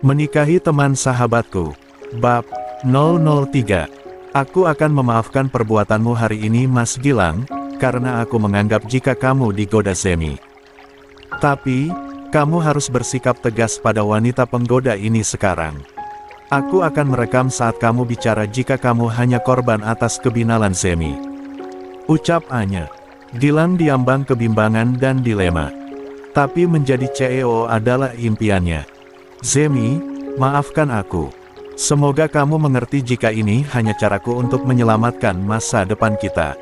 Menikahi teman sahabatku. Bab 003. Aku akan memaafkan perbuatanmu hari ini Mas Gilang, karena aku menganggap jika kamu digoda Zemi. Tapi, kamu harus bersikap tegas pada wanita penggoda ini sekarang. Aku akan merekam saat kamu bicara jika kamu hanya korban atas kebinalan Zemi. Ucap Anya. Gilang diambang kebimbangan dan dilema. Tapi menjadi CEO adalah impiannya. Zemi, maafkan aku. Semoga kamu mengerti jika ini hanya caraku untuk menyelamatkan masa depan kita.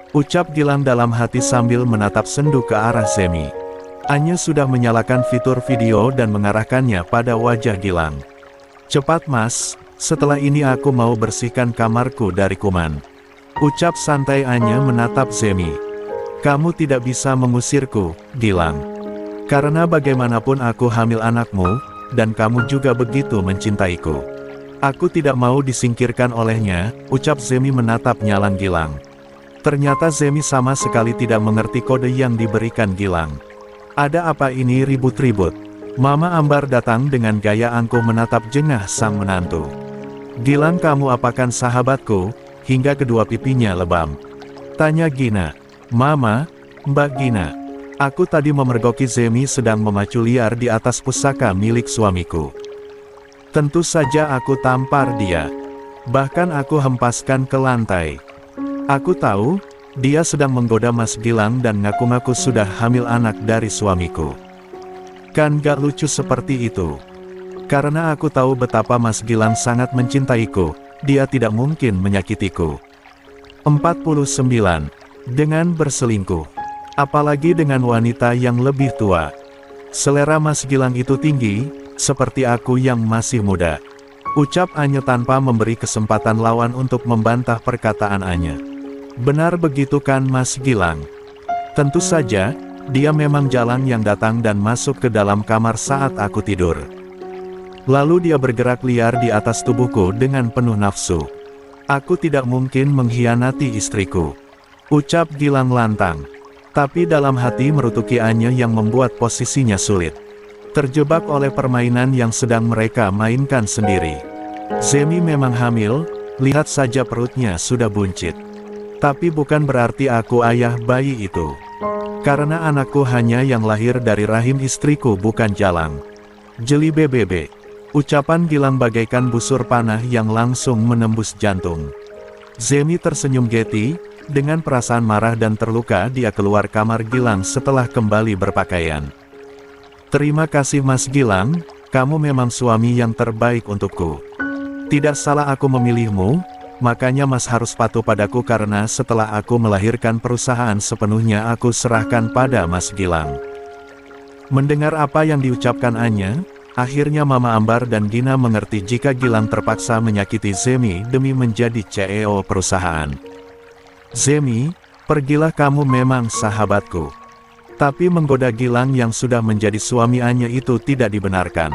Ucap Gilang dalam hati sambil menatap sendu ke arah Zemi. Anya sudah menyalakan fitur video dan mengarahkannya pada wajah Gilang. Cepat Mas, setelah ini aku mau bersihkan kamarku dari kuman. Ucap santai Anya menatap Zemi. Kamu tidak bisa mengusirku, Gilang. Karena bagaimanapun aku hamil anakmu, dan kamu juga begitu mencintaiku. Aku tidak mau disingkirkan olehnya, ucap Zemi menatap nyalang Gilang. Ternyata Zemi sama sekali tidak mengerti kode yang diberikan Gilang. Ada apa ini ribut-ribut? Mama Ambar datang dengan gaya angkuh menatap jengah sang menantu. Gilang, kamu apakan sahabatku? Hingga kedua pipinya lebam. Tanya Gina. Mama, Mbak Gina. Aku tadi memergoki Zemi sedang memacu liar di atas pusaka milik suamiku. Tentu saja aku tampar dia. Bahkan aku hempaskan ke lantai. Aku tahu, dia sedang menggoda Mas Gilang dan ngaku-ngaku sudah hamil anak dari suamiku. Kan gak lucu seperti itu. Karena aku tahu betapa Mas Gilang sangat mencintaiku, dia tidak mungkin menyakitiku. 49. Dengan berselingkuh. Apalagi dengan wanita yang lebih tua. Selera Mas Gilang itu tinggi, seperti aku yang masih muda. Ucap Anya tanpa memberi kesempatan lawan untuk membantah perkataan Anya. Benar begitu kan Mas Gilang? Tentu saja, dia memang jalan yang datang dan masuk ke dalam kamar saat aku tidur. Lalu dia bergerak liar di atas tubuhku dengan penuh nafsu. Aku tidak mungkin mengkhianati istriku. Ucap Gilang lantang. Tapi dalam hati merutuki Anya yang membuat posisinya sulit. Terjebak oleh permainan yang sedang mereka mainkan sendiri. Zemi memang hamil, lihat saja perutnya sudah buncit. Tapi bukan berarti aku ayah bayi itu. Karena anakku hanya yang lahir dari rahim istriku bukan jalang. Jeli BBB. Ucapan Gilang bagaikan busur panah yang langsung menembus jantung. Zemi tersenyum geti. Dengan perasaan marah dan terluka dia keluar kamar Gilang setelah kembali berpakaian. Terima kasih Mas Gilang, kamu memang suami yang terbaik untukku. Tidak salah aku memilihmu, makanya Mas harus patuh padaku karena setelah aku melahirkan perusahaan sepenuhnya aku serahkan pada Mas Gilang. Mendengar apa yang diucapkan Anya, akhirnya Mama Ambar dan Gina mengerti jika Gilang terpaksa menyakiti Zemi demi menjadi CEO perusahaan. Zemi, pergilah, kamu memang sahabatku. Tapi menggoda Gilang yang sudah menjadi suami Anya itu tidak dibenarkan.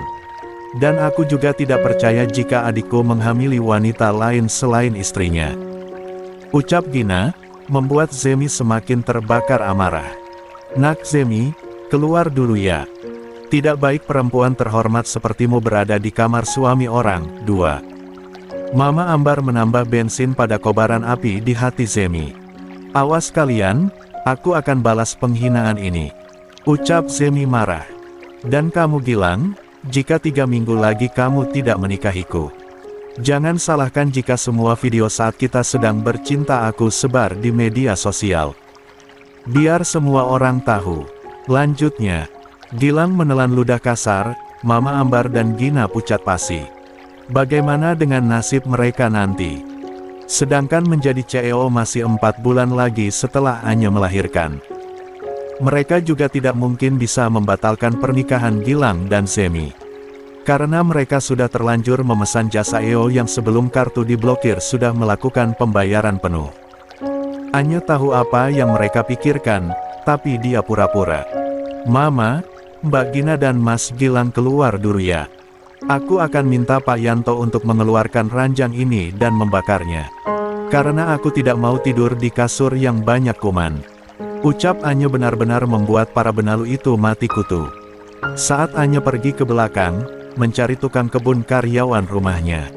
Dan aku juga tidak percaya jika adikku menghamili wanita lain selain istrinya. Ucap Gina, membuat Zemi semakin terbakar amarah. Nak Zemi, keluar dulu ya. Tidak baik perempuan terhormat sepertimu berada di kamar suami orang. 2. Mama Ambar menambah bensin pada kobaran api di hati Zemi. Awas kalian, aku akan balas penghinaan ini. Ucap Zemi marah. Dan kamu Gilang, jika 3 minggu lagi kamu tidak menikahiku. Jangan salahkan jika semua video saat kita sedang bercinta aku sebar di media sosial. Biar semua orang tahu. Lanjutnya, Gilang menelan ludah kasar, Mama Ambar dan Gina pucat pasi. Bagaimana dengan nasib mereka nanti? Sedangkan menjadi CEO masih 4 bulan lagi setelah Anya melahirkan. Mereka juga tidak mungkin bisa membatalkan pernikahan Gilang dan Zemi. Karena mereka sudah terlanjur memesan jasa EO yang sebelum kartu diblokir sudah melakukan pembayaran penuh. Anya tahu apa yang mereka pikirkan, tapi dia pura-pura. Mama, Mbak Gina dan Mas Gilang keluar dulu ya. Aku akan minta Pak Yanto untuk mengeluarkan ranjang ini dan membakarnya. Karena aku tidak mau tidur di kasur yang banyak kuman. Ucap Anya benar-benar membuat para benalu itu mati kutu. Saat Anya pergi ke belakang, mencari tukang kebun karyawan rumahnya.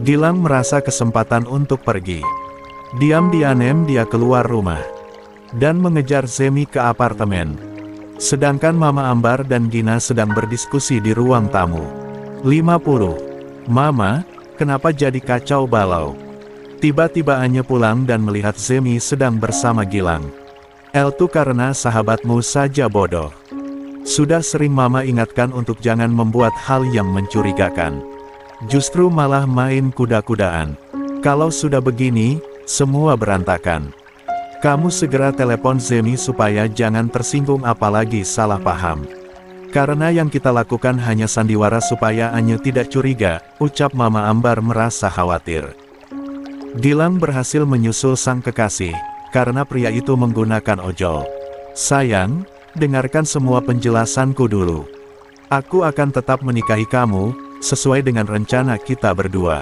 Gilang merasa kesempatan untuk pergi. Diam-diam dia keluar rumah dan mengejar Zemi ke apartemen. Sedangkan Mama Ambar dan Gina sedang berdiskusi di ruang tamu. 50. Mama, kenapa jadi kacau balau? Tiba-tiba Anya pulang dan melihat Zemi sedang bersama Gilang. Itu karena sahabatmu saja bodoh. Sudah sering Mama ingatkan untuk jangan membuat hal yang mencurigakan. Justru malah main kuda-kudaan. Kalau sudah begini, semua berantakan. Kamu segera telepon Zemi supaya jangan tersinggung apalagi salah paham. Karena yang kita lakukan hanya sandiwara supaya Anya tidak curiga, ucap Mama Ambar merasa khawatir. Gilang berhasil menyusul sang kekasih, karena pria itu menggunakan ojol. Sayang, dengarkan semua penjelasanku dulu. Aku akan tetap menikahi kamu, sesuai dengan rencana kita berdua.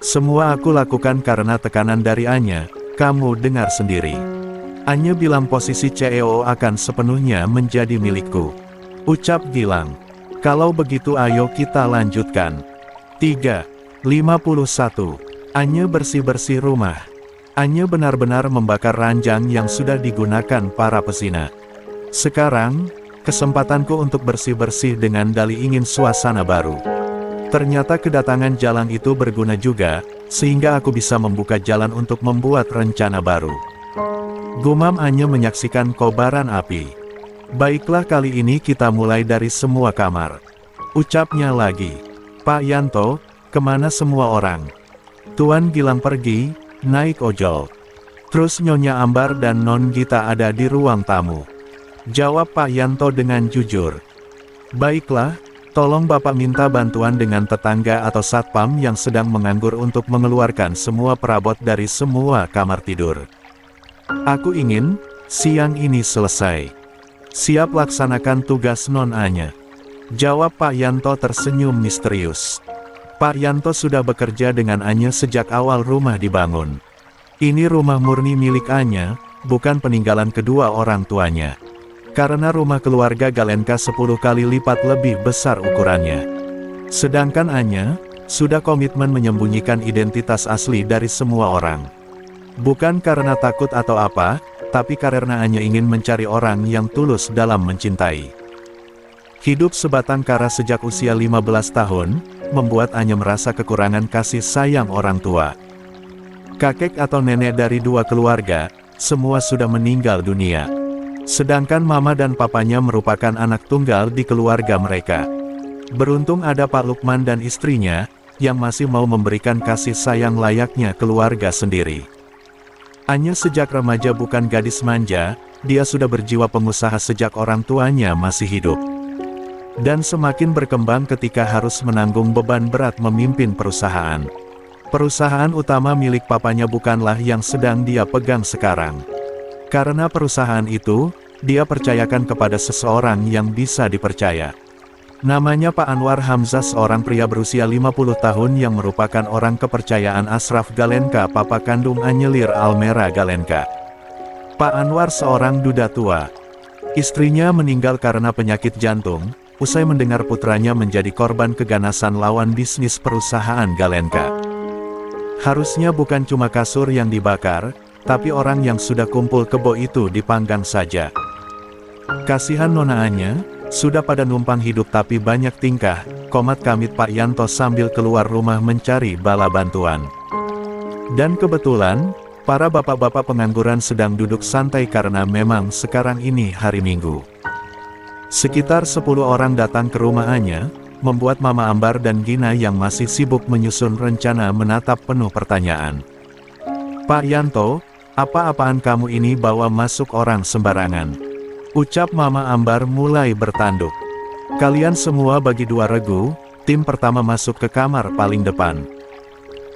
Semua aku lakukan karena tekanan dari Anya, kamu dengar sendiri. Anya bilang posisi CEO akan sepenuhnya menjadi milikku. Ucap Gilang. Kalau begitu ayo kita lanjutkan. 3:51. Anya bersih-bersih rumah. Anya benar-benar membakar ranjang yang sudah digunakan para pesina. Sekarang, kesempatanku untuk bersih-bersih dengan dalih ingin suasana baru. Ternyata kedatangan Jalang itu berguna juga, sehingga aku bisa membuka jalan untuk membuat rencana baru. Gumam Anya menyaksikan kobaran api. Baiklah kali ini kita mulai dari semua kamar. Ucapnya lagi. Pak Yanto, kemana semua orang? Tuan Gilang pergi, naik ojol. Terus Nyonya Ambar dan Non Gita ada di ruang tamu. Jawab Pak Yanto dengan jujur. Baiklah. Tolong Bapak minta bantuan dengan tetangga atau satpam yang sedang menganggur untuk mengeluarkan semua perabot dari semua kamar tidur. Aku ingin, siang ini selesai. Siap laksanakan tugas Non Anya. Jawab Pak Yanto tersenyum misterius. Pak Yanto sudah bekerja dengan Anya sejak awal rumah dibangun. Ini rumah murni milik Anya, bukan peninggalan kedua orang tuanya. Karena rumah keluarga Galenka 10 kali lipat lebih besar ukurannya. Sedangkan Anya, sudah komitmen menyembunyikan identitas asli dari semua orang. Bukan karena takut atau apa, tapi karena Anya ingin mencari orang yang tulus dalam mencintai. Hidup sebatang kara sejak usia 15 tahun, membuat Anya merasa kekurangan kasih sayang orang tua. Kakek atau nenek dari dua keluarga, semua sudah meninggal dunia. Sedangkan mama dan papanya merupakan anak tunggal di keluarga mereka. Beruntung ada Pak Lukman dan istrinya, yang masih mau memberikan kasih sayang layaknya keluarga sendiri. Anya sejak remaja bukan gadis manja, dia sudah berjiwa pengusaha sejak orang tuanya masih hidup. Dan semakin berkembang ketika harus menanggung beban berat memimpin perusahaan. Perusahaan utama milik papanya bukanlah yang sedang dia pegang sekarang. Karena perusahaan itu, dia percayakan kepada seseorang yang bisa dipercaya. Namanya Pak Anwar Hamzah, seorang pria berusia 50 tahun yang merupakan orang kepercayaan Ashraf Galenka, papa kandung Anyelir Almera Galenka. Pak Anwar seorang duda tua. Istrinya meninggal karena penyakit jantung, usai mendengar putranya menjadi korban keganasan lawan bisnis perusahaan Galenka. Harusnya bukan cuma kasur yang dibakar, tapi orang yang sudah kumpul kebo itu dipanggang saja. Kasihan Nona Anya, sudah pada numpang hidup tapi banyak tingkah, komat kamit Pak Yanto sambil keluar rumah mencari bala bantuan. Dan kebetulan, para bapak-bapak pengangguran sedang duduk santai karena memang sekarang ini hari Minggu. Sekitar 10 orang datang ke rumah Anya, membuat Mama Ambar dan Gina yang masih sibuk menyusun rencana menatap penuh pertanyaan. Pak Yanto, apa-apaan kamu ini bawa masuk orang sembarangan? Ucap Mama Ambar mulai bertanduk. Kalian semua bagi dua regu, tim pertama masuk ke kamar paling depan.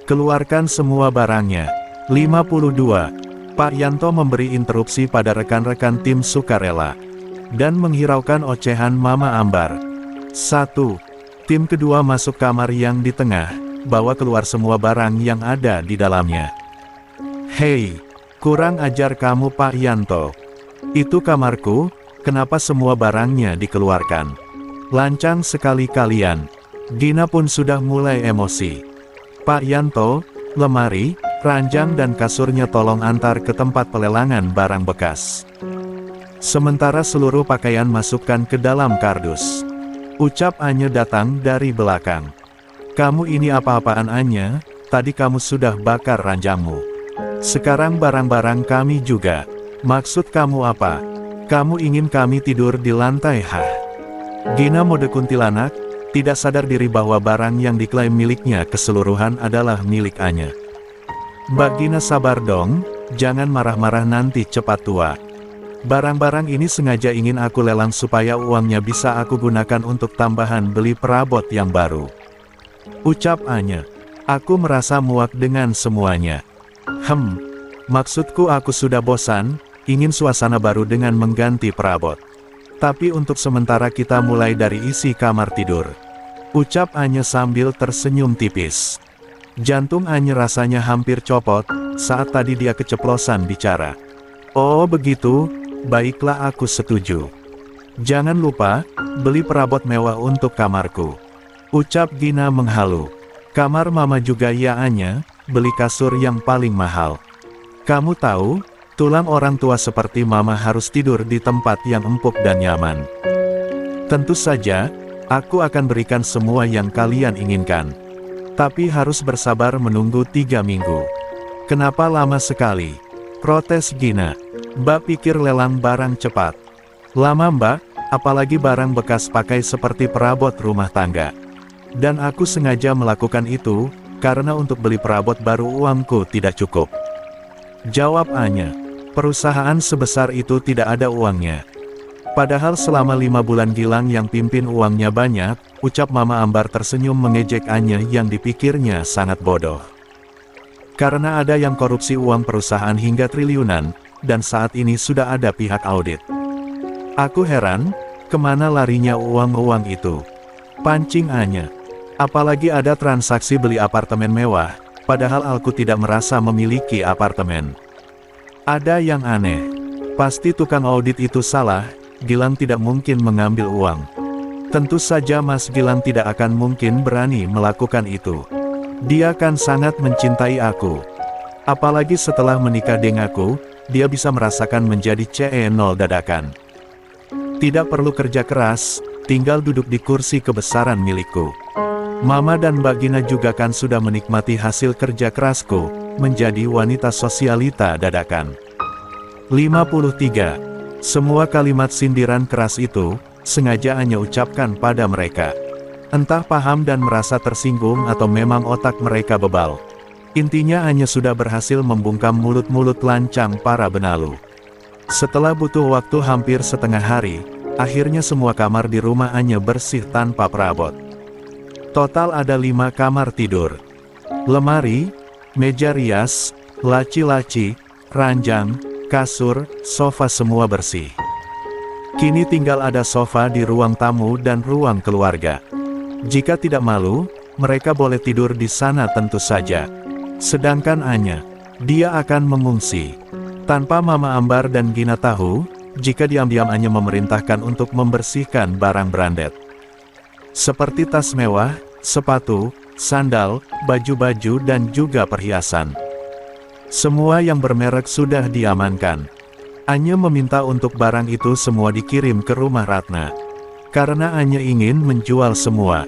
Keluarkan semua barangnya. 52. Pak Yanto memberi interupsi pada rekan-rekan tim sukarela. Dan menghiraukan ocehan Mama Ambar. 1. Tim kedua masuk kamar yang di tengah, bawa keluar semua barang yang ada di dalamnya. Hei! Kurang ajar kamu Pak Yanto. Itu kamarku, kenapa semua barangnya dikeluarkan? Lancang sekali kalian. Gina pun sudah mulai emosi. Pak Yanto, lemari, ranjang dan kasurnya tolong antar ke tempat pelelangan barang bekas. Sementara seluruh pakaian masukkan ke dalam kardus. Ucap Anya datang dari belakang. Kamu ini apa-apaan Anya? Tadi kamu sudah bakar ranjangmu. Sekarang barang-barang kami juga. Maksud kamu apa? Kamu ingin kami tidur di lantai Hah? Gina mode kuntilanak, tidak sadar diri bahwa barang yang diklaim miliknya keseluruhan adalah milik Anya. Mbak Gina sabar dong, jangan marah-marah nanti cepat tua. Barang-barang ini sengaja ingin aku lelang supaya uangnya bisa aku gunakan untuk tambahan beli perabot yang baru. Ucap Anya. Aku merasa muak dengan semuanya. Maksudku aku sudah bosan, ingin suasana baru dengan mengganti perabot. Tapi untuk sementara kita mulai dari isi kamar tidur. Ucap Anya sambil tersenyum tipis. Jantung Anya rasanya hampir copot, saat tadi dia keceplosan bicara. Oh begitu, baiklah aku setuju. Jangan lupa, beli perabot mewah untuk kamarku. Ucap Gina menghalu. Kamar mama juga ya Anya, beli kasur yang paling mahal. Kamu tahu, tulang orang tua seperti mama harus tidur di tempat yang empuk dan nyaman. Tentu saja, aku akan berikan semua yang kalian inginkan. Tapi harus bersabar menunggu 3 minggu. Kenapa lama sekali? Protes Gina. Mbak pikir lelang barang cepat. Lama mbak, apalagi barang bekas pakai seperti perabot rumah tangga. Dan aku sengaja melakukan itu, karena untuk beli perabot baru uangku tidak cukup. Jawab Anya. Perusahaan sebesar itu tidak ada uangnya. Padahal selama 5 bulan Gilang yang pimpin uangnya banyak, ucap Mama Ambar tersenyum mengejek Anya yang dipikirnya sangat bodoh. Karena ada yang korupsi uang perusahaan hingga triliunan, dan saat ini sudah ada pihak audit. Aku heran, kemana larinya uang-uang itu? Pancing Anya. Apalagi ada transaksi beli apartemen mewah, padahal aku tidak merasa memiliki apartemen. Ada yang aneh. Pasti tukang audit itu salah, Gilang tidak mungkin mengambil uang. Tentu saja Mas Gilang tidak akan mungkin berani melakukan itu. Dia kan sangat mencintai aku. Apalagi setelah menikah denganku, dia bisa merasakan menjadi CE0 dadakan. Tidak perlu kerja keras, tinggal duduk di kursi kebesaran milikku. Mama dan Mbak Gina juga kan sudah menikmati hasil kerja kerasku, menjadi wanita sosialita dadakan. 53. Semua kalimat sindiran keras itu, sengaja Anya ucapkan pada mereka. Entah paham dan merasa tersinggung atau memang otak mereka bebal. Intinya Anya sudah berhasil membungkam mulut-mulut lancang para benalu. Setelah butuh waktu hampir setengah hari, akhirnya semua kamar di rumah Anya bersih tanpa perabot. Total ada 5 kamar tidur. Lemari, meja rias, laci-laci, ranjang, kasur, sofa semua bersih. Kini tinggal ada sofa di ruang tamu dan ruang keluarga. Jika tidak malu, mereka boleh tidur di sana tentu saja. Sedangkan Anya, dia akan mengungsi. Tanpa Mama Ambar dan Gina tahu, jika diam-diam Anya memerintahkan untuk membersihkan barang branded. Seperti tas mewah, sepatu, sandal, baju-baju dan juga perhiasan. Semua yang bermerek sudah diamankan. Anya meminta untuk barang itu semua dikirim ke rumah Ratna. Karena Anya ingin menjual semua.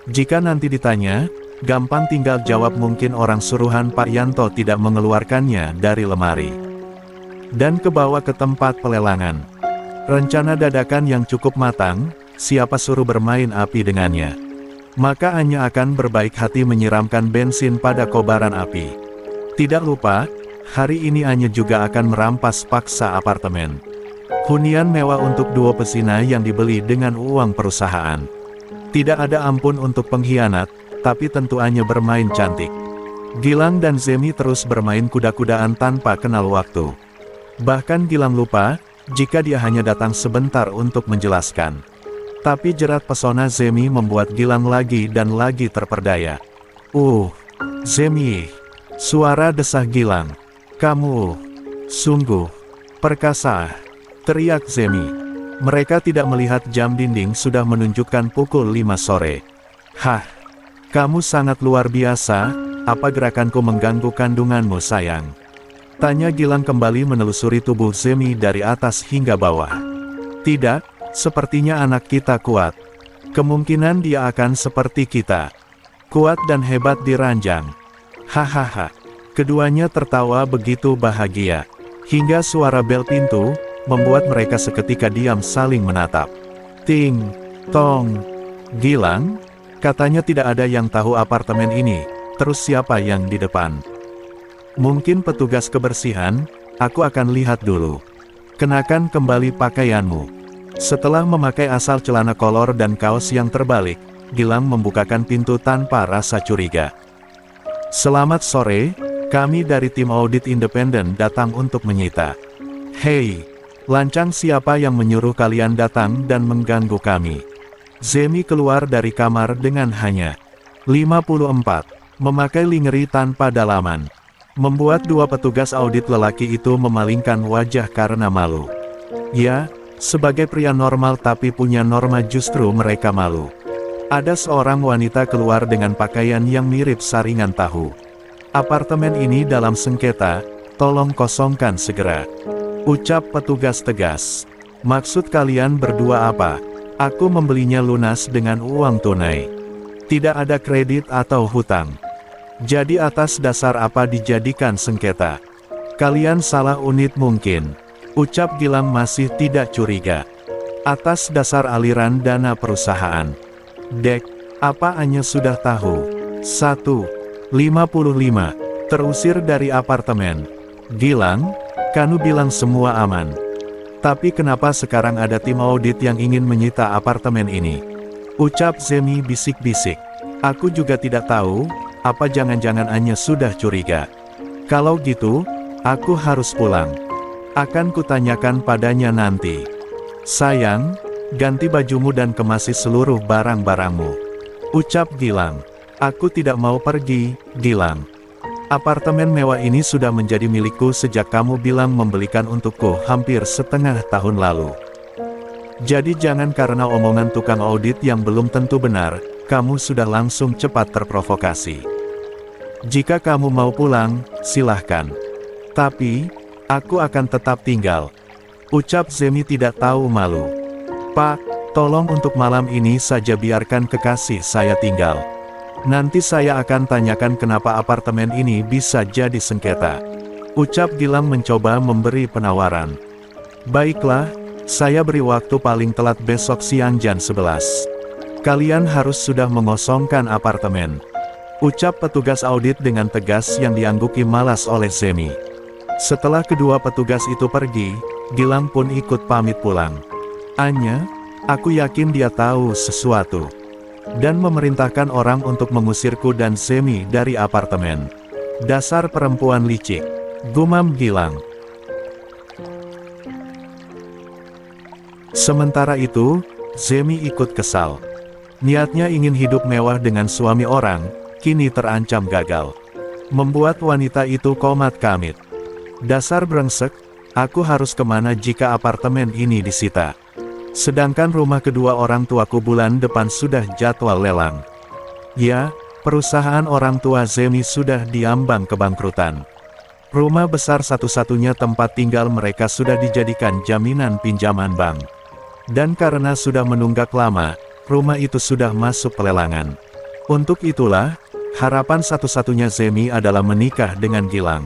Jika nanti ditanya, gampang tinggal jawab mungkin orang suruhan Pak Yanto tidak mengeluarkannya dari lemari. Dan kebawa ke tempat pelelangan. Rencana dadakan yang cukup matang, siapa suruh bermain api dengannya. Maka Anya akan berbaik hati menyiramkan bensin pada kobaran api. Tidak lupa, hari ini Anya juga akan merampas paksa apartemen. Hunian mewah untuk 2 pesina yang dibeli dengan uang perusahaan. Tidak ada ampun untuk pengkhianat, tapi tentu Anya bermain cantik. Gilang dan Zemi terus bermain kuda-kudaan tanpa kenal waktu. Bahkan Gilang lupa, jika dia hanya datang sebentar untuk menjelaskan. Tapi jerat pesona Zemi membuat Gilang lagi dan lagi terperdaya. Zemi. Suara desah Gilang. Kamu, sungguh, perkasa, teriak Zemi. Mereka tidak melihat jam dinding sudah menunjukkan pukul 5 sore. Hah, kamu sangat luar biasa, apa gerakanku mengganggu kandunganmu sayang? Tanya Gilang kembali menelusuri tubuh Zemi dari atas hingga bawah. Tidak, sepertinya anak kita kuat. Kemungkinan dia akan seperti kita. Kuat dan hebat di ranjang. Hahaha. Keduanya tertawa begitu bahagia. Hingga suara bel pintu, membuat mereka seketika diam saling menatap. Ting, tong. Gilang? Katanya tidak ada yang tahu apartemen ini, terus siapa yang di depan? Mungkin petugas kebersihan, aku akan lihat dulu. Kenakan kembali pakaianmu. Setelah memakai asal celana kolor dan kaos yang terbalik, Gilang membukakan pintu tanpa rasa curiga. Selamat sore, kami dari tim audit independen datang untuk menyita. Hei, lancang siapa yang menyuruh kalian datang dan mengganggu kami? Zemi keluar dari kamar dengan hanya 54, memakai lingerie tanpa dalaman. Membuat dua petugas audit lelaki itu memalingkan wajah karena malu. Ya, sebagai pria normal tapi punya norma justru mereka malu. Ada seorang wanita keluar dengan pakaian yang mirip saringan tahu. Apartemen ini dalam sengketa, tolong kosongkan segera. Ucap petugas tegas. Maksud kalian berdua apa? Aku membelinya lunas dengan uang tunai. Tidak ada kredit atau hutang. Jadi atas dasar apa dijadikan sengketa? Kalian salah unit mungkin. Ucap Gilang masih tidak curiga. Atas dasar aliran dana perusahaan. Dek, apa Anya sudah tahu? 1:55. Terusir dari apartemen. Gilang, Kanu bilang semua aman. Tapi kenapa sekarang ada tim audit yang ingin menyita apartemen ini? Ucap Zemi bisik-bisik. Aku juga tidak tahu, apa jangan-jangan Anya sudah curiga. Kalau gitu, aku harus pulang. Akan kutanyakan padanya nanti. Sayang, ganti bajumu dan kemasi seluruh barang-barangmu. Ucap Gilang. Aku tidak mau pergi, Gilang. Apartemen mewah ini sudah menjadi milikku sejak kamu bilang membelikan untukku hampir setengah tahun lalu. Jadi jangan karena omongan tukang audit yang belum tentu benar, kamu sudah langsung cepat terprovokasi. Jika kamu mau pulang, silahkan. Tapi, aku akan tetap tinggal. Ucap Zemi tidak tahu malu. Pak, tolong untuk malam ini saja biarkan kekasih saya tinggal. Nanti saya akan tanyakan kenapa apartemen ini bisa jadi sengketa. Ucap Gilang mencoba memberi penawaran. Baiklah, saya beri waktu paling telat besok siang jam 11. Kalian harus sudah mengosongkan apartemen. Ucap petugas audit dengan tegas yang dianggupi malas oleh Zemi. Setelah kedua petugas itu pergi, Gilang pun ikut pamit pulang. Anya, aku yakin dia tahu sesuatu. Dan memerintahkan orang untuk mengusirku dan Zemi dari apartemen. Dasar perempuan licik. Gumam Gilang. Sementara itu, Zemi ikut kesal. Niatnya ingin hidup mewah dengan suami orang, kini terancam gagal. Membuat wanita itu komat kamit. Dasar brengsek, aku harus kemana jika apartemen ini disita? Sedangkan rumah kedua orang tuaku bulan depan sudah jadwal lelang. Ya, perusahaan orang tua Zemi sudah diambang kebangkrutan. Rumah besar satu-satunya tempat tinggal mereka sudah dijadikan jaminan pinjaman bank. Dan karena sudah menunggak lama, rumah itu sudah masuk pelelangan. Untuk itulah, harapan satu-satunya Zemi adalah menikah dengan Gilang.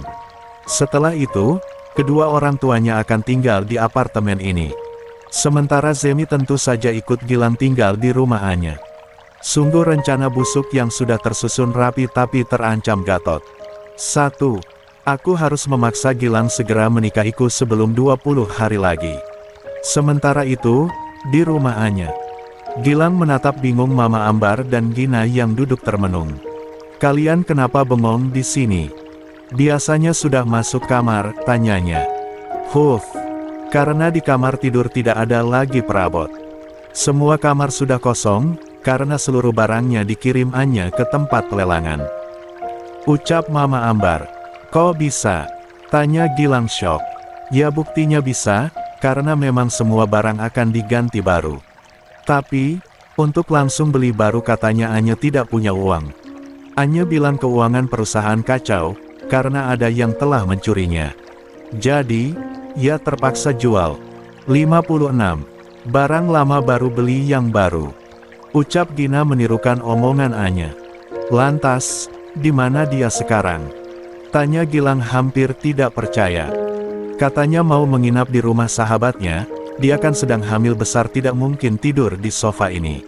Setelah itu, kedua orang tuanya akan tinggal di apartemen ini. Sementara Zemi tentu saja ikut Gilang tinggal di rumah Anya. Sungguh rencana busuk yang sudah tersusun rapi tapi terancam gatot. 1. Aku harus memaksa Gilang segera menikahiku sebelum 20 hari lagi. Sementara itu, di rumah Anya, Gilang menatap bingung Mama Ambar dan Gina yang duduk termenung. Kalian kenapa bengong di sini? Biasanya sudah masuk kamar, tanyanya. Huf. Karena di kamar tidur tidak ada lagi perabot. Semua kamar sudah kosong, karena seluruh barangnya dikirim Anya ke tempat pelelangan. Ucap Mama Ambar. Kok bisa? Tanya Gilang syok. Ya buktinya bisa, karena memang semua barang akan diganti baru. Tapi, Untuk langsung beli baru katanya Anya tidak punya uang. Anya bilang keuangan perusahaan kacau, karena ada yang telah mencurinya. Jadi, ia terpaksa jual. 56. Barang lama baru beli yang baru. Ucap Gina menirukan omongan Anya. Lantas, di mana dia sekarang? Tanya Gilang hampir tidak percaya. Katanya mau menginap di rumah sahabatnya, dia kan sedang hamil besar tidak mungkin tidur di sofa ini.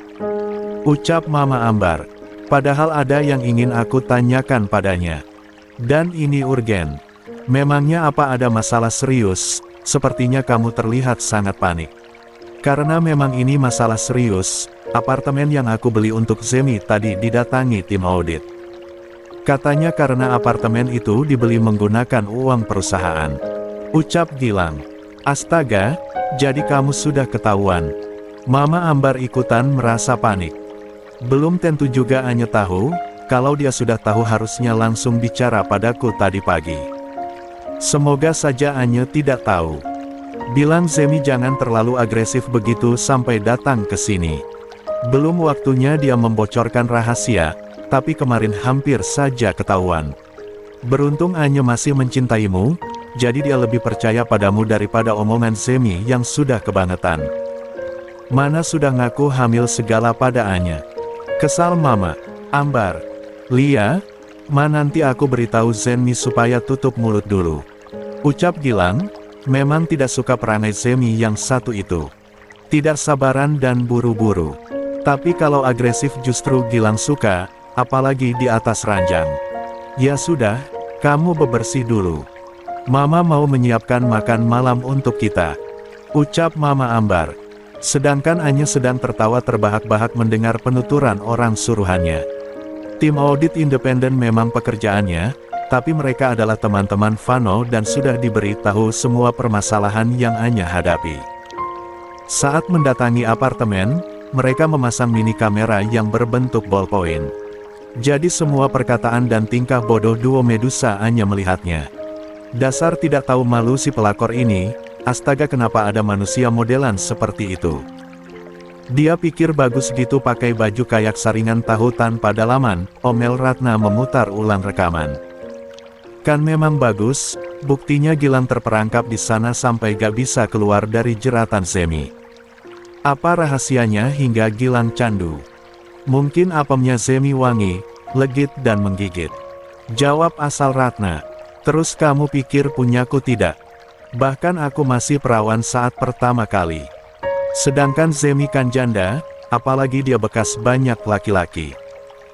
Ucap Mama Ambar. Padahal ada yang ingin aku tanyakan padanya. Dan ini urgen. Memangnya apa ada masalah serius? Sepertinya kamu terlihat sangat panik. Karena memang ini masalah serius, apartemen yang aku beli untuk Zemi tadi didatangi tim audit. Katanya karena apartemen itu dibeli menggunakan uang perusahaan. Ucap Gilang. Astaga, jadi kamu sudah ketahuan. Mama Ambar ikutan merasa panik. Belum tentu juga Anya tahu, kalau dia sudah tahu harusnya langsung bicara padaku tadi pagi. Semoga saja Anya tidak tahu. Bilang Zemi jangan terlalu agresif begitu sampai datang ke sini. Belum waktunya dia membocorkan rahasia, tapi kemarin hampir saja ketahuan. Beruntung Anya masih mencintaimu, jadi dia lebih percaya padamu daripada omongan Zemi yang sudah kebangetan. Mana sudah ngaku hamil segala pada Anya. Kesal Mama Ambar. Lia, nanti aku beritahu Zemi supaya tutup mulut dulu. Ucap Gilang, memang tidak suka perangai Zemi yang satu itu. Tidak sabaran dan buru-buru. Tapi kalau agresif justru Gilang suka, apalagi di atas ranjang. Ya sudah, kamu bebersih dulu. Mama mau menyiapkan makan malam untuk kita. Ucap Mama Ambar. Sedangkan Anya sedang tertawa terbahak-bahak mendengar penuturan orang suruhannya. Tim audit independen memang pekerjaannya, tapi mereka adalah teman-teman Vano dan sudah diberitahu semua permasalahan yang Anya hadapi. Saat mendatangi apartemen, mereka memasang mini kamera yang berbentuk ballpoint. Jadi semua perkataan dan tingkah bodoh duo Medusa Anya melihatnya. Dasar tidak tahu malu si pelakor ini, astaga kenapa ada manusia modelan seperti itu. Dia pikir bagus gitu pakai baju kayak saringan tahu tanpa dalaman, omel Ratna memutar ulang rekaman. Kan memang bagus, buktinya Gilang terperangkap di sana sampai gak bisa keluar dari jeratan Zemi. Apa rahasianya hingga Gilang candu? Mungkin apemnya Zemi wangi, legit dan menggigit. Jawab asal Ratna. Terus kamu pikir punyaku tidak? Bahkan aku masih perawan saat pertama kali. Sedangkan Zemi kan janda, apalagi dia bekas banyak laki-laki.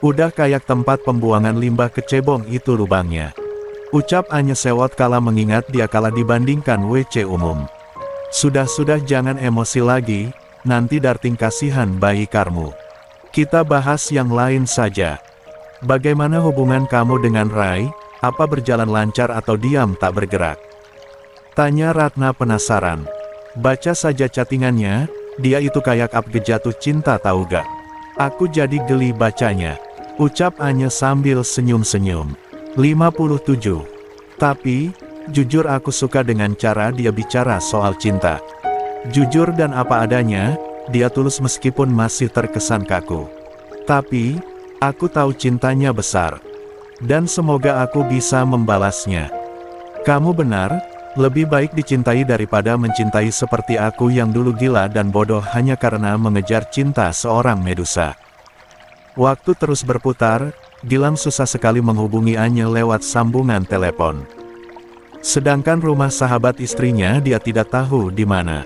Udah kayak tempat pembuangan limbah kecebong itu lubangnya. Ucap Anya sewot kala mengingat dia kalah dibandingkan WC umum. Sudah-sudah jangan emosi lagi, nanti darting kasihan bayi karmu. Kita bahas yang lain saja. Bagaimana hubungan kamu dengan Rai, apa berjalan lancar atau diam tak bergerak? Tanya Ratna penasaran. Baca saja chattingannya, dia itu kayak update jatuh cinta tahu gak? Aku jadi geli bacanya. Ucap Anya sambil senyum-senyum. 57. Tapi, jujur aku suka dengan cara dia bicara soal cinta. Jujur dan apa adanya, dia tulus meskipun masih terkesan kaku. Tapi, aku tahu cintanya besar. Dan semoga aku bisa membalasnya. Kamu benar, lebih baik dicintai daripada mencintai seperti aku yang dulu gila dan bodoh hanya karena mengejar cinta seorang Medusa. Waktu terus berputar, Gilang susah sekali menghubungi Anya lewat sambungan telepon. Sedangkan rumah sahabat istrinya dia tidak tahu di mana.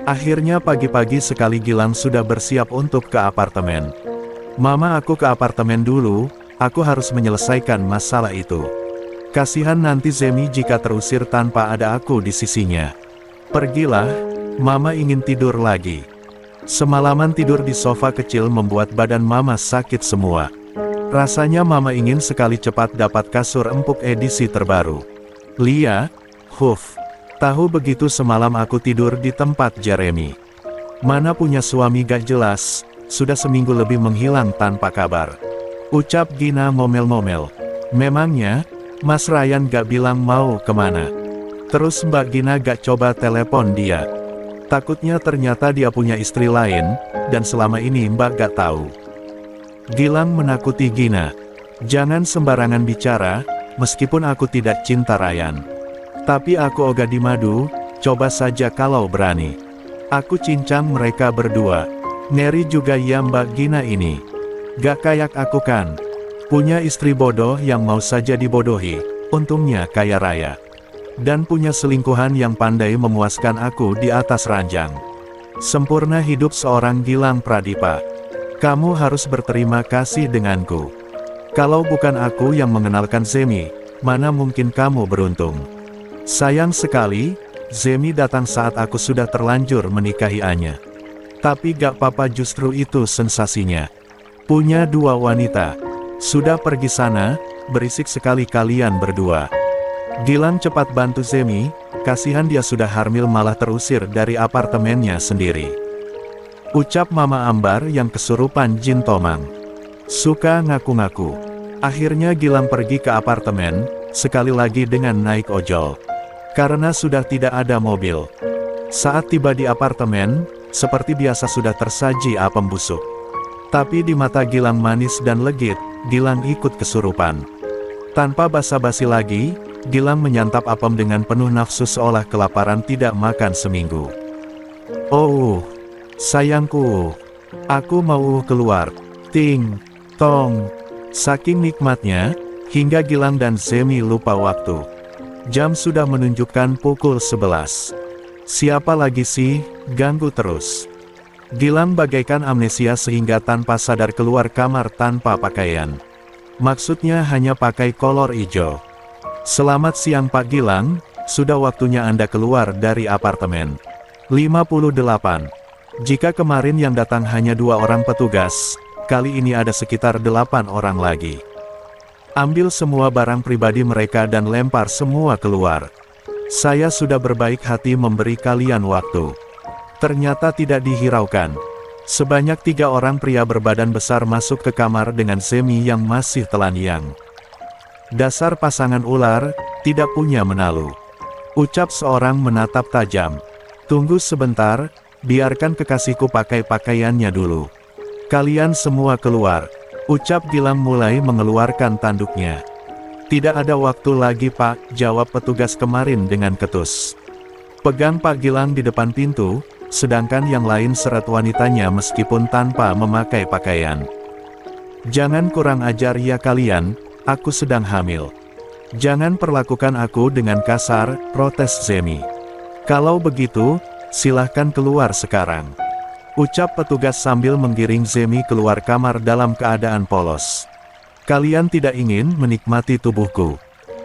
Akhirnya pagi-pagi sekali Gilang sudah bersiap untuk ke apartemen. Mama aku ke apartemen dulu, aku harus menyelesaikan masalah itu. Kasihan nanti Zemi jika terusir tanpa ada aku di sisinya. Pergilah, Mama ingin tidur lagi. Semalaman tidur di sofa kecil membuat badan Mama sakit semua. Rasanya Mama ingin sekali cepat dapat kasur empuk edisi terbaru. Lia, tahu begitu semalam aku tidur di tempat Jeremy. Mana punya suami gak jelas, sudah seminggu lebih menghilang tanpa kabar. Ucap Gina ngomel-ngomel. Memangnya, Mas Ryan gak bilang mau kemana? Terus Mbak Gina gak coba telepon dia? Takutnya ternyata dia punya istri lain, dan selama ini Mbak gak tahu. Gilang menakuti Gina. Jangan sembarangan bicara, meskipun aku tidak cinta Ryan. Tapi aku Oga di Madu, coba saja kalau berani. Aku cincang mereka berdua. Ngeri juga ya Mbak Gina ini. Gak kayak aku kan. Punya istri bodoh yang mau saja dibodohi, untungnya kaya raya. Dan punya selingkuhan yang pandai memuaskan aku di atas ranjang. Sempurna hidup seorang Gilang Pradipa. Kamu harus berterima kasih denganku. Kalau bukan aku yang mengenalkan Zemi, mana mungkin kamu beruntung. Sayang sekali, Zemi datang saat aku sudah terlanjur menikahi Anya. Tapi gak apa-apa, justru itu sensasinya. Punya dua wanita. Sudah pergi sana, berisik sekali kalian berdua. Gilang cepat bantu Zemi, kasihan dia sudah hamil malah terusir dari apartemennya sendiri. Ucap Mama Ambar yang kesurupan Jin Tomang. Suka ngaku-ngaku. Akhirnya Gilang pergi ke apartemen, sekali lagi dengan naik ojol. Karena sudah tidak ada mobil. Saat tiba di apartemen, seperti biasa sudah tersaji apem busuk. Tapi di mata Gilang manis dan legit, Gilang ikut kesurupan. Tanpa basa-basi lagi, Gilang menyantap apem dengan penuh nafsu seolah kelaparan tidak makan seminggu. Oh, sayangku, aku mau keluar. Ting, tong. Saking nikmatnya, hingga Gilang dan Zemi lupa waktu. Jam sudah menunjukkan pukul 11. Siapa lagi sih, ganggu terus. Gilang bagaikan amnesia sehingga tanpa sadar keluar kamar tanpa pakaian. Maksudnya hanya pakai kolor hijau. Selamat siang Pak Gilang, sudah waktunya Anda keluar dari apartemen. 58. Jika kemarin yang datang hanya 2 orang petugas, kali ini ada sekitar 8 orang lagi. Ambil semua barang pribadi mereka dan lempar semua keluar. Saya sudah berbaik hati memberi kalian waktu. Ternyata tidak dihiraukan. Sebanyak 3 orang pria berbadan besar masuk ke kamar dengan Zemi yang masih telanjang. Dasar pasangan ular, tidak punya menalu. Ucap seorang menatap tajam. Tunggu sebentar, biarkan kekasihku pakai pakaiannya dulu. Kalian semua keluar. Ucap Gilang mulai mengeluarkan tanduknya. Tidak ada waktu lagi Pak, jawab petugas kemarin dengan ketus. Pegang Pak Gilang di depan pintu, sedangkan yang lain seret wanitanya meskipun tanpa memakai pakaian. Jangan kurang ajar ya kalian, aku sedang hamil. Jangan perlakukan aku dengan kasar, protes Zemi. Kalau begitu, silahkan keluar sekarang. Ucap petugas sambil menggiring Zemi keluar kamar dalam keadaan polos. Kalian tidak ingin menikmati tubuhku.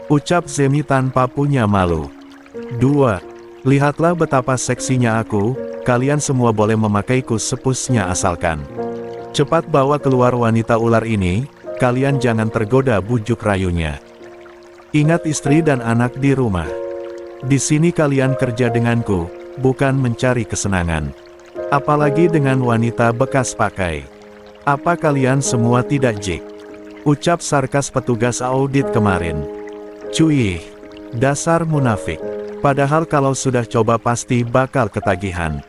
Ucap Zemi tanpa punya malu. 2. Lihatlah betapa seksinya aku, kalian semua boleh memakaiku sepusnya asalkan. Cepat bawa keluar wanita ular ini, kalian jangan tergoda bujuk rayunya. Ingat istri dan anak di rumah. Di sini kalian kerja denganku, bukan mencari kesenangan. Apalagi dengan wanita bekas pakai. Apa kalian semua tidak jik? Ucap sarkas petugas audit kemarin. Cuy, dasar munafik. Padahal kalau sudah coba pasti bakal ketagihan.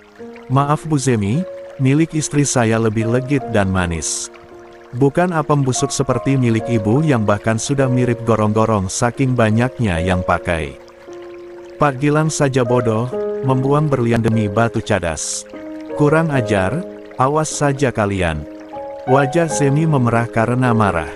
Maaf Bu Zemi, milik istri saya lebih legit dan manis. Bukan apem busuk seperti milik ibu yang bahkan sudah mirip gorong-gorong saking banyaknya yang pakai. Pak Gilang saja bodoh, membuang berlian demi batu cadas. Kurang ajar, awas saja kalian. Wajah Zemi memerah karena marah.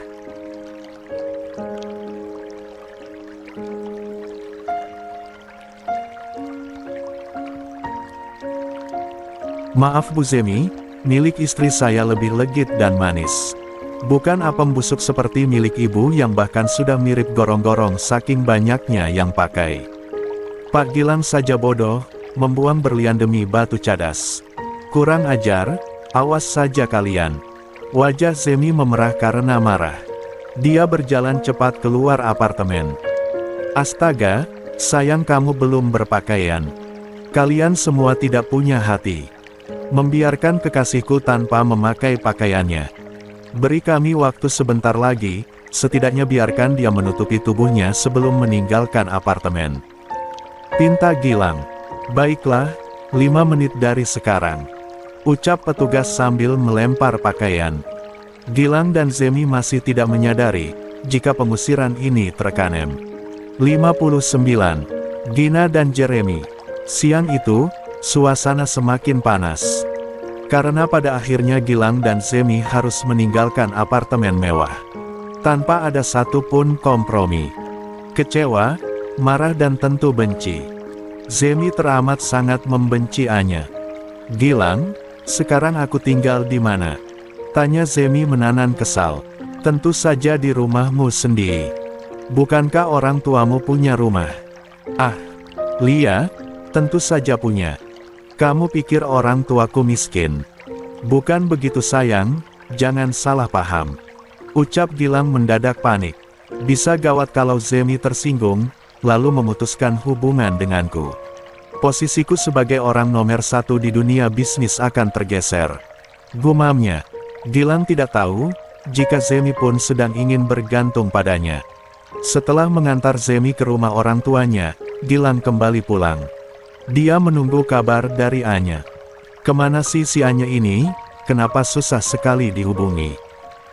Maaf Bu Zemi, milik istri saya lebih legit dan manis. Bukan apem busuk seperti milik ibu yang bahkan sudah mirip gorong-gorong saking banyaknya yang pakai. Pak Gilang saja bodoh, membuang berlian demi batu cadas. Kurang ajar, awas saja kalian. Wajah Zemi memerah karena marah. Dia berjalan cepat keluar apartemen. Astaga, sayang kamu belum berpakaian. Kalian semua tidak punya hati. Membiarkan kekasihku tanpa memakai pakaiannya. Beri kami waktu sebentar lagi, setidaknya biarkan dia menutupi tubuhnya sebelum meninggalkan apartemen. Pinta Gilang. Baiklah, 5 menit dari sekarang. Ucap petugas sambil melempar pakaian. Gilang dan Zemi masih tidak menyadari jika pengusiran ini terkanem. 59. Gina dan Jeremy. Siang itu, suasana semakin panas. Karena pada akhirnya Gilang dan Zemi harus meninggalkan apartemen mewah. Tanpa ada satupun kompromi. Kecewa, marah dan tentu benci. Zemi teramat sangat membenci Anya. Gilang, sekarang aku tinggal di mana? Tanya Zemi menahan kesal. Tentu saja di rumahmu sendiri. Bukankah orang tuamu punya rumah? Ah, Lia, tentu saja punya. Kamu pikir orang tuaku miskin? Bukan begitu sayang, jangan salah paham. Ucap Gilang mendadak panik. Bisa gawat kalau Zemi tersinggung, lalu memutuskan hubungan denganku. Posisiku sebagai orang nomor 1 di dunia bisnis akan tergeser. Gumamnya. Gilang tidak tahu, jika Zemi pun sedang ingin bergantung padanya. Setelah mengantar Zemi ke rumah orang tuanya, Gilang kembali pulang. Dia menunggu kabar dari Anya. Kemana sih si Anya ini? Kenapa susah sekali dihubungi?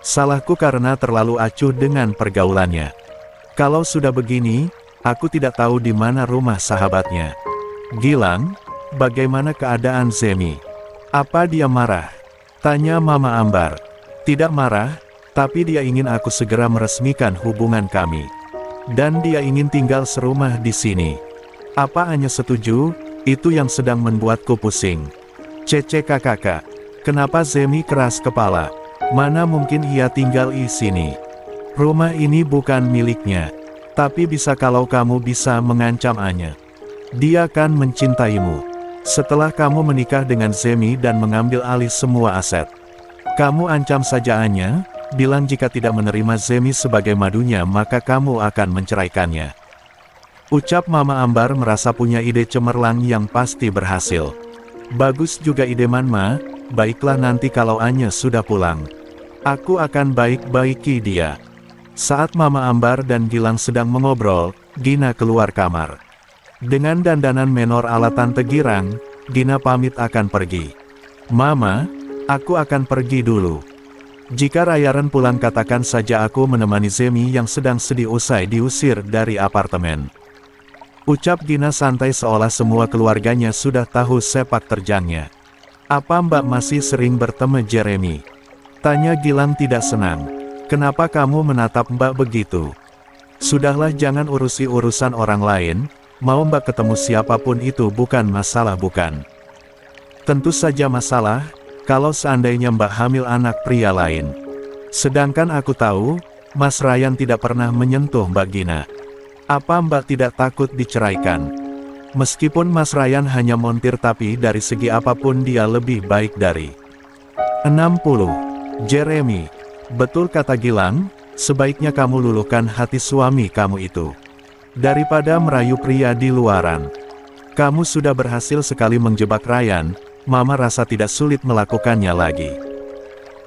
Salahku karena terlalu acuh dengan pergaulannya. Kalau sudah begini, aku tidak tahu di mana rumah sahabatnya. Gilang, bagaimana keadaan Zemi? Apa dia marah? Tanya Mama Ambar. Tidak marah, tapi dia ingin aku segera meresmikan hubungan kami. Dan dia ingin tinggal serumah di sini. Apa Anya setuju? Itu yang sedang membuatku pusing. Kakak, kenapa Zemi keras kepala? Mana mungkin ia tinggal di sini? Rumah ini bukan miliknya. Tapi bisa kalau kamu bisa mengancam Anya. Dia akan mencintaimu. Setelah kamu menikah dengan Zemi dan mengambil alih semua aset. Kamu ancam saja Anya, bilang jika tidak menerima Zemi sebagai madunya maka kamu akan menceraikannya. Ucap Mama Ambar merasa punya ide cemerlang yang pasti berhasil. Bagus juga ide Manma, baiklah nanti kalau Anya sudah pulang. Aku akan baik-baiki dia. Saat Mama Ambar dan Gilang sedang mengobrol, Gina keluar kamar. Dengan dandanan menor ala Tante Girang, Gina pamit akan pergi. Mama, aku akan pergi dulu. Jika Rayyan pulang katakan saja aku menemani Zemi yang sedang sedih usai diusir dari apartemen. Ucap Gina santai seolah semua keluarganya sudah tahu sepak terjangnya. Apa Mbak masih sering bertemu Jeremy? Tanya Gilang tidak senang. Kenapa kamu menatap Mbak begitu? Sudahlah jangan urusi urusan orang lain, mau Mbak ketemu siapapun itu bukan masalah bukan? Tentu saja masalah, kalau seandainya Mbak hamil anak pria lain. Sedangkan aku tahu, Mas Rayyan tidak pernah menyentuh Mbak Gina. Apa Mbak tidak takut diceraikan? Meskipun Mas Rayyan hanya montir tapi dari segi apapun dia lebih baik dari 60. Jeremy. Betul kata Gilang, sebaiknya kamu luluhkan hati suami kamu itu. Daripada merayu pria di luaran. Kamu sudah berhasil sekali menjebak Rayyan, Mama rasa tidak sulit melakukannya lagi.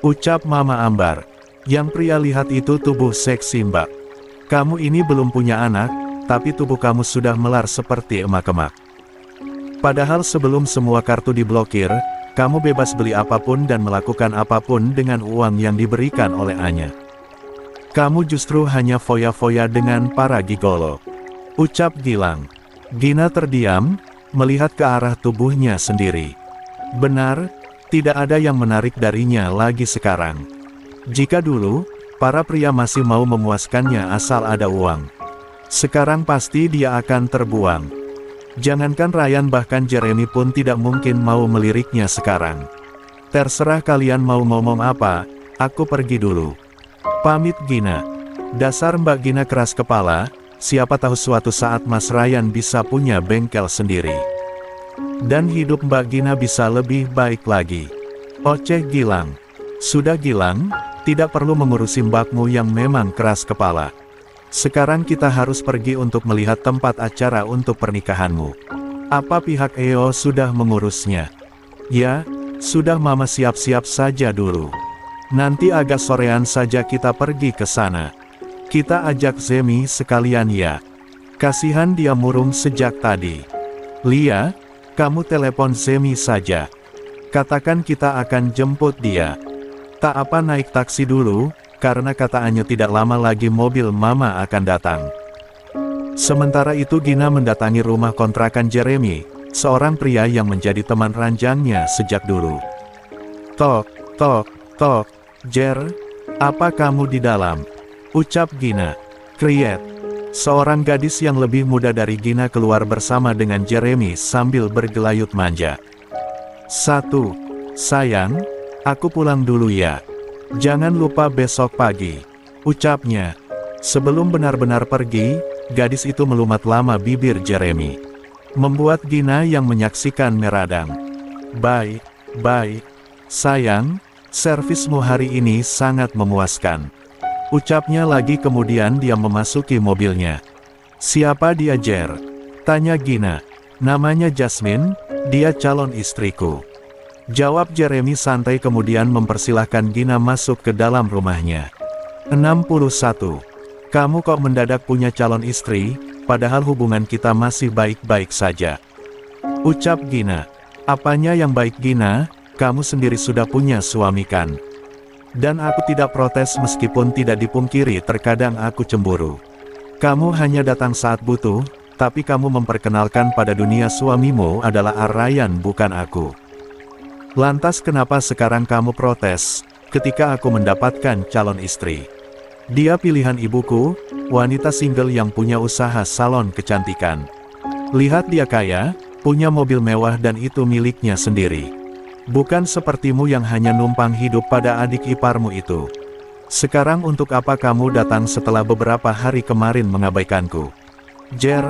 Ucap Mama Ambar. Yang pria lihat itu tubuh seksi Mbak. Kamu ini belum punya anak, tapi tubuh kamu sudah melar seperti emak-emak. Padahal sebelum semua kartu diblokir, kamu bebas beli apapun dan melakukan apapun dengan uang yang diberikan oleh Anya. Kamu justru hanya foya-foya dengan para gigolo. Ucap Gilang. Gina terdiam, melihat ke arah tubuhnya sendiri. Benar, tidak ada yang menarik darinya lagi sekarang. Jika dulu, para pria masih mau memuaskannya asal ada uang. Sekarang pasti dia akan terbuang. Jangankan Rayyan bahkan Jeremy pun tidak mungkin mau meliriknya sekarang. Terserah kalian mau ngomong apa, aku pergi dulu. Pamit Gina. Dasar Mbak Gina keras kepala, siapa tahu suatu saat Mas Rayyan bisa punya bengkel sendiri. Dan hidup Mbak Gina bisa lebih baik lagi. Oceh Gilang. Sudah Gilang, tidak perlu mengurusi mbakmu yang memang keras kepala. Sekarang kita harus pergi untuk melihat tempat acara untuk pernikahanmu. Apa pihak EO sudah mengurusnya? Ya, sudah Mama siap-siap saja dulu. Nanti agak sorean saja kita pergi ke sana. Kita ajak Zemi sekalian ya. Kasihan dia murung sejak tadi. Lia, Kamu telepon Zemi saja. Katakan kita akan jemput dia. Tak apa naik taksi dulu, karena kataannya tidak lama lagi mobil mama akan datang. Sementara itu Gina mendatangi rumah kontrakan Jeremy, seorang pria yang menjadi teman ranjangnya sejak dulu. Tok, tok, tok, Jer, apa kamu di dalam? Ucap Gina. Kriet. Seorang gadis yang lebih muda dari Gina keluar bersama dengan Jeremy sambil bergelayut manja. Sayang, aku pulang dulu ya. Jangan lupa besok pagi, ucapnya. Sebelum benar-benar pergi, gadis itu melumat lama bibir Jeremy. Membuat Gina yang menyaksikan meradang. Bye, sayang, servismu hari ini sangat memuaskan. Ucapnya lagi kemudian dia memasuki mobilnya. Siapa dia Jer? Tanya Gina. Namanya Jasmine, dia calon istriku. Jawab Jeremy santai kemudian mempersilahkan Gina masuk ke dalam rumahnya. 61. Kamu kok mendadak punya calon istri, padahal hubungan kita masih baik-baik saja. Ucap Gina. Apanya yang baik Gina, kamu sendiri sudah punya suami kan? Dan aku tidak protes meskipun tidak dipungkiri terkadang aku cemburu. Kamu hanya datang saat butuh, tapi kamu memperkenalkan pada dunia suamimu adalah Aryan bukan aku. Lantas kenapa sekarang kamu protes, ketika aku mendapatkan calon istri? Dia pilihan ibuku, wanita single yang punya usaha salon kecantikan. Lihat dia kaya, punya mobil mewah dan itu miliknya sendiri. Bukan sepertimu yang hanya numpang hidup pada adik iparmu itu. Sekarang untuk apa kamu datang setelah beberapa hari kemarin mengabaikanku? Jer,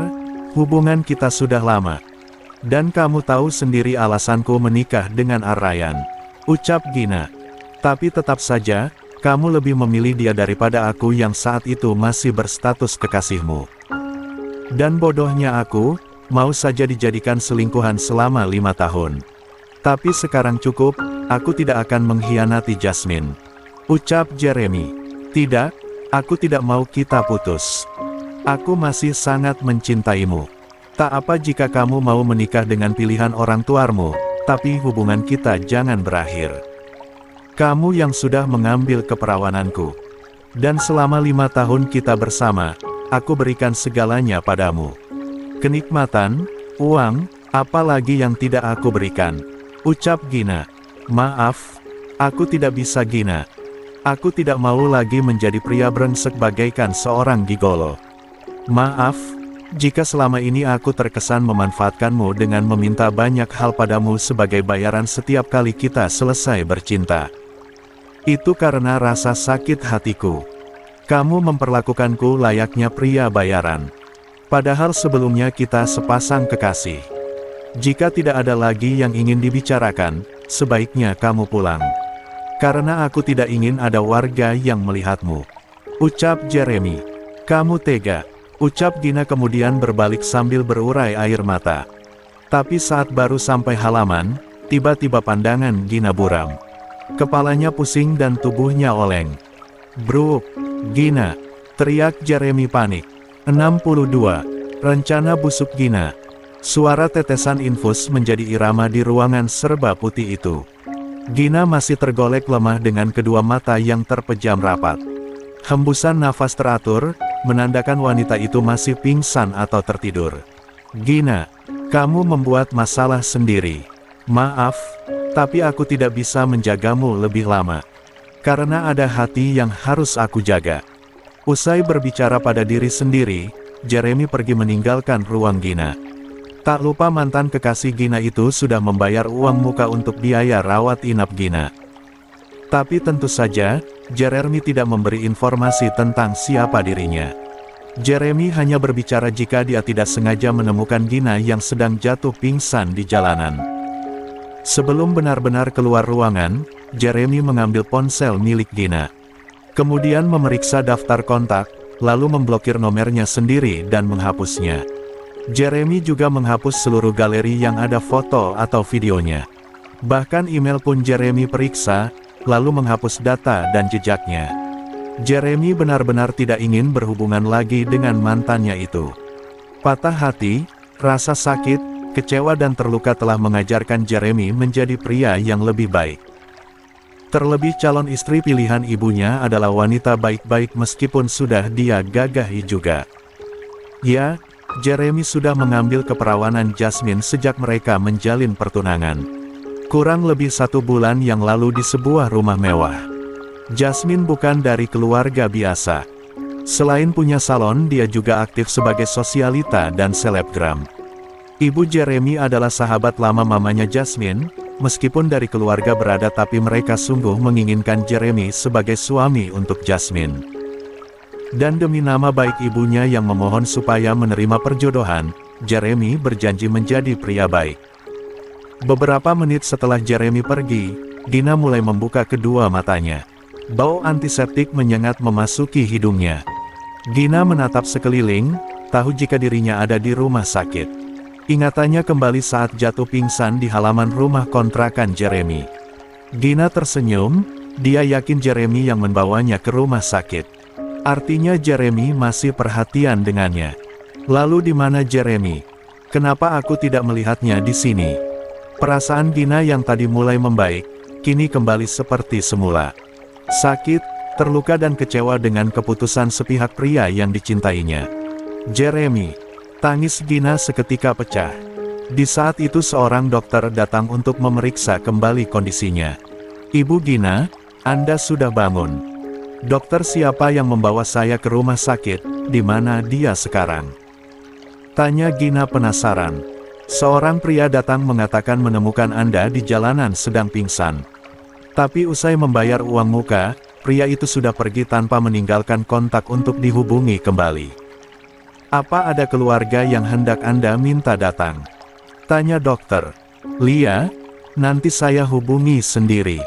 hubungan kita sudah lama. Dan kamu tahu sendiri alasanku menikah dengan Aryan. Ucap Gina. Tapi tetap saja, kamu lebih memilih dia daripada aku yang saat itu masih berstatus kekasihmu. Dan bodohnya aku, mau saja dijadikan selingkuhan selama 5 tahun. Tapi sekarang cukup, aku tidak akan mengkhianati Jasmine. Ucap Jeremy. Tidak, aku tidak mau kita putus. Aku masih sangat mencintaimu. Tak apa jika kamu mau menikah dengan pilihan orang tuamu, tapi hubungan kita jangan berakhir. Kamu yang sudah mengambil keperawananku. Dan selama 5 tahun kita bersama, aku berikan segalanya padamu. Kenikmatan, uang, apalagi yang tidak aku berikan. Ucap Gina. Maaf, aku tidak bisa Gina. Aku tidak mau lagi menjadi pria brengsek bagaikan seorang gigolo. Maaf, jika selama ini aku terkesan memanfaatkanmu dengan meminta banyak hal padamu sebagai bayaran setiap kali kita selesai bercinta. Itu karena rasa sakit hatiku. Kamu memperlakukanku layaknya pria bayaran. Padahal sebelumnya kita sepasang kekasih. Jika tidak ada lagi yang ingin dibicarakan, sebaiknya kamu pulang. Karena aku tidak ingin ada warga yang melihatmu. Ucap Jeremy. Kamu tega. Ucap Gina kemudian berbalik sambil berurai air mata. Tapi saat baru sampai halaman, tiba-tiba pandangan Gina buram. Kepalanya pusing dan tubuhnya oleng. Bruk, Gina, teriak Jeremy panik. 62. Rencana busuk Gina. Suara tetesan infus menjadi irama di ruangan serba putih itu. Gina masih tergolek lemah dengan kedua mata yang terpejam rapat. Hembusan nafas teratur, menandakan wanita itu masih pingsan atau tertidur. Gina, kamu membuat masalah sendiri. Maaf, tapi aku tidak bisa menjagamu lebih lama. Karena ada hati yang harus aku jaga. Usai berbicara pada diri sendiri, Jeremy pergi meninggalkan ruang Gina. Tak lupa mantan kekasih Gina itu sudah membayar uang muka untuk biaya rawat inap Gina. Tapi tentu saja, Jeremy tidak memberi informasi tentang siapa dirinya. Jeremy hanya berbicara jika dia tidak sengaja menemukan Gina yang sedang jatuh pingsan di jalanan. Sebelum benar-benar keluar ruangan, Jeremy mengambil ponsel milik Gina. Kemudian memeriksa daftar kontak, lalu memblokir nomornya sendiri dan menghapusnya. Jeremy juga menghapus seluruh galeri yang ada foto atau videonya. Bahkan email pun Jeremy periksa, lalu menghapus data dan jejaknya. Jeremy benar-benar tidak ingin berhubungan lagi dengan mantannya itu. Patah hati, rasa sakit, kecewa dan terluka telah mengajarkan Jeremy menjadi pria yang lebih baik. Terlebih calon istri pilihan ibunya adalah wanita baik-baik meskipun sudah dia gagahi juga. Ya, Jeremy sudah mengambil keperawanan Jasmine sejak mereka menjalin pertunangan. Kurang lebih 1 bulan yang lalu di sebuah rumah mewah. Jasmine bukan dari keluarga biasa. Selain punya salon, dia juga aktif sebagai sosialita dan selebgram. Ibu Jeremy adalah sahabat lama mamanya Jasmine, meskipun dari keluarga berada tapi mereka sungguh menginginkan Jeremy sebagai suami untuk Jasmine. Dan demi nama baik ibunya yang memohon supaya menerima perjodohan, Jeremy berjanji menjadi pria baik. Beberapa menit setelah Jeremy pergi, Gina mulai membuka kedua matanya. Bau antiseptik menyengat memasuki hidungnya. Gina menatap sekeliling, tahu jika dirinya ada di rumah sakit. Ingatannya kembali saat jatuh pingsan di halaman rumah kontrakan Jeremy. Gina tersenyum, dia yakin Jeremy yang membawanya ke rumah sakit. Artinya Jeremy masih perhatian dengannya. Lalu di mana Jeremy? Kenapa aku tidak melihatnya di sini? Perasaan Gina yang tadi mulai membaik, kini kembali seperti semula. Sakit, terluka dan kecewa dengan keputusan sepihak pria yang dicintainya. Jeremy. Tangis Gina seketika pecah. Di saat itu seorang dokter datang untuk memeriksa kembali kondisinya. Ibu Gina, Anda sudah bangun. Dokter siapa yang membawa saya ke rumah sakit, di mana dia sekarang? Tanya Gina penasaran. Seorang pria datang mengatakan menemukan Anda di jalanan sedang pingsan. Tapi usai membayar uang muka, pria itu sudah pergi tanpa meninggalkan kontak untuk dihubungi kembali. Apa ada keluarga yang hendak Anda minta datang? Tanya dokter. Lia, nanti saya hubungi sendiri.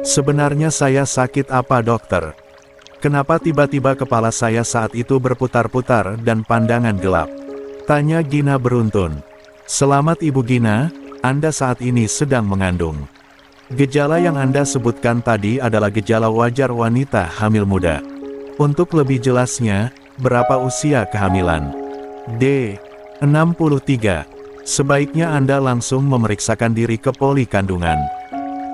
Sebenarnya saya sakit apa dokter? Kenapa tiba-tiba kepala saya saat itu berputar-putar dan pandangan gelap? Tanya Gina beruntun. Selamat Ibu Gina, Anda saat ini sedang mengandung. Gejala yang Anda sebutkan tadi adalah gejala wajar wanita hamil muda. Untuk lebih jelasnya, berapa usia kehamilan? D. 63. Sebaiknya Anda langsung memeriksakan diri ke poli kandungan.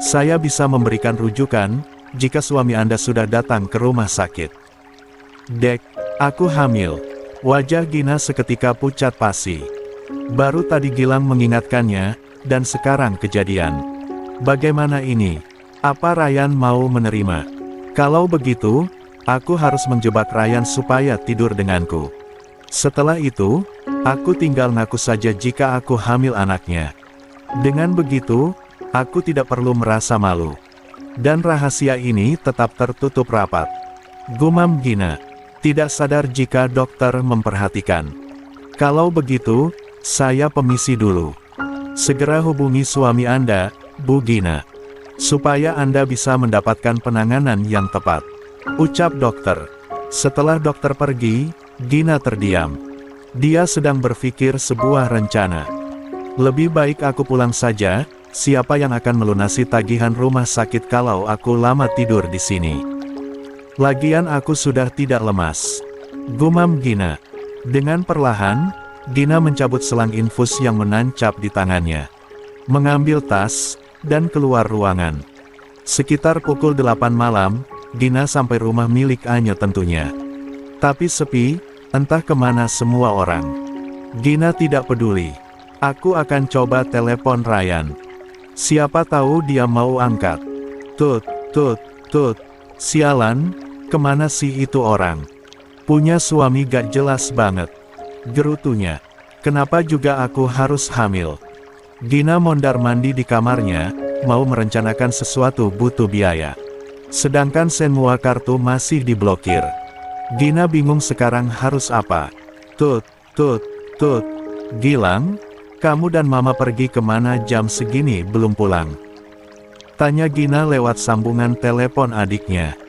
Saya bisa memberikan rujukan, jika suami Anda sudah datang ke rumah sakit. Dek, aku hamil. Wajah Gina seketika pucat pasi. Baru tadi Gilang mengingatkannya, dan sekarang kejadian. Bagaimana ini? Apa Ryan mau menerima? Kalau begitu, aku harus menjebak Ryan supaya tidur denganku. Setelah itu, aku tinggal ngaku saja jika aku hamil anaknya. Dengan begitu, aku tidak perlu merasa malu. Dan rahasia ini tetap tertutup rapat. Gumam Gina, tidak sadar jika dokter memperhatikan. Kalau begitu, saya permisi dulu. Segera hubungi suami Anda, Bu Gina, supaya Anda bisa mendapatkan penanganan yang tepat. Ucap dokter. Setelah dokter pergi, Gina terdiam. Dia sedang berpikir sebuah rencana. Lebih baik aku pulang saja, siapa yang akan melunasi tagihan rumah sakit kalau aku lama tidur di sini? Lagian aku sudah tidak lemas. Gumam Gina. Dengan perlahan, Gina mencabut selang infus yang menancap di tangannya. Mengambil tas, dan keluar ruangan. Sekitar pukul 8 malam, Gina sampai rumah milik Anya tentunya. Tapi sepi, entah kemana semua orang. Gina tidak peduli. Aku akan coba telepon Ryan. Siapa tahu dia mau angkat. Tut, tut, tut. Sialan, kemana sih itu orang? Punya suami gak jelas banget. Gerutunya. Kenapa juga aku harus hamil? Gina mondar-mandi di kamarnya, mau merencanakan sesuatu butuh biaya. Sedangkan semua kartu masih diblokir. Gina bingung sekarang harus apa. Tut, tut, tut. Gilang, kamu dan mama pergi kemana jam segini belum pulang? Tanya Gina lewat sambungan telepon adiknya.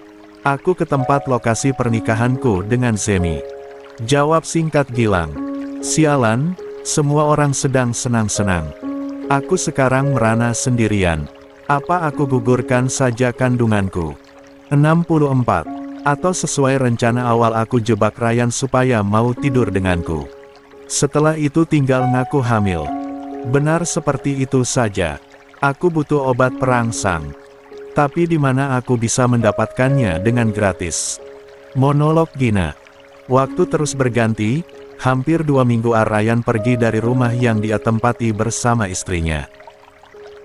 Aku ke tempat lokasi pernikahanku dengan Zemi. Jawab singkat Gilang. Sialan, semua orang sedang senang-senang. Aku sekarang merana sendirian. Apa aku gugurkan saja kandunganku? 64. Atau sesuai rencana awal aku jebak Ryan supaya mau tidur denganku. Setelah itu tinggal ngaku hamil. Benar seperti itu saja. Aku butuh obat perangsang. Tapi di mana aku bisa mendapatkannya dengan gratis? Monolog Gina. Waktu terus berganti, hampir 2 minggu Aryan pergi dari rumah yang dia tempati bersama istrinya.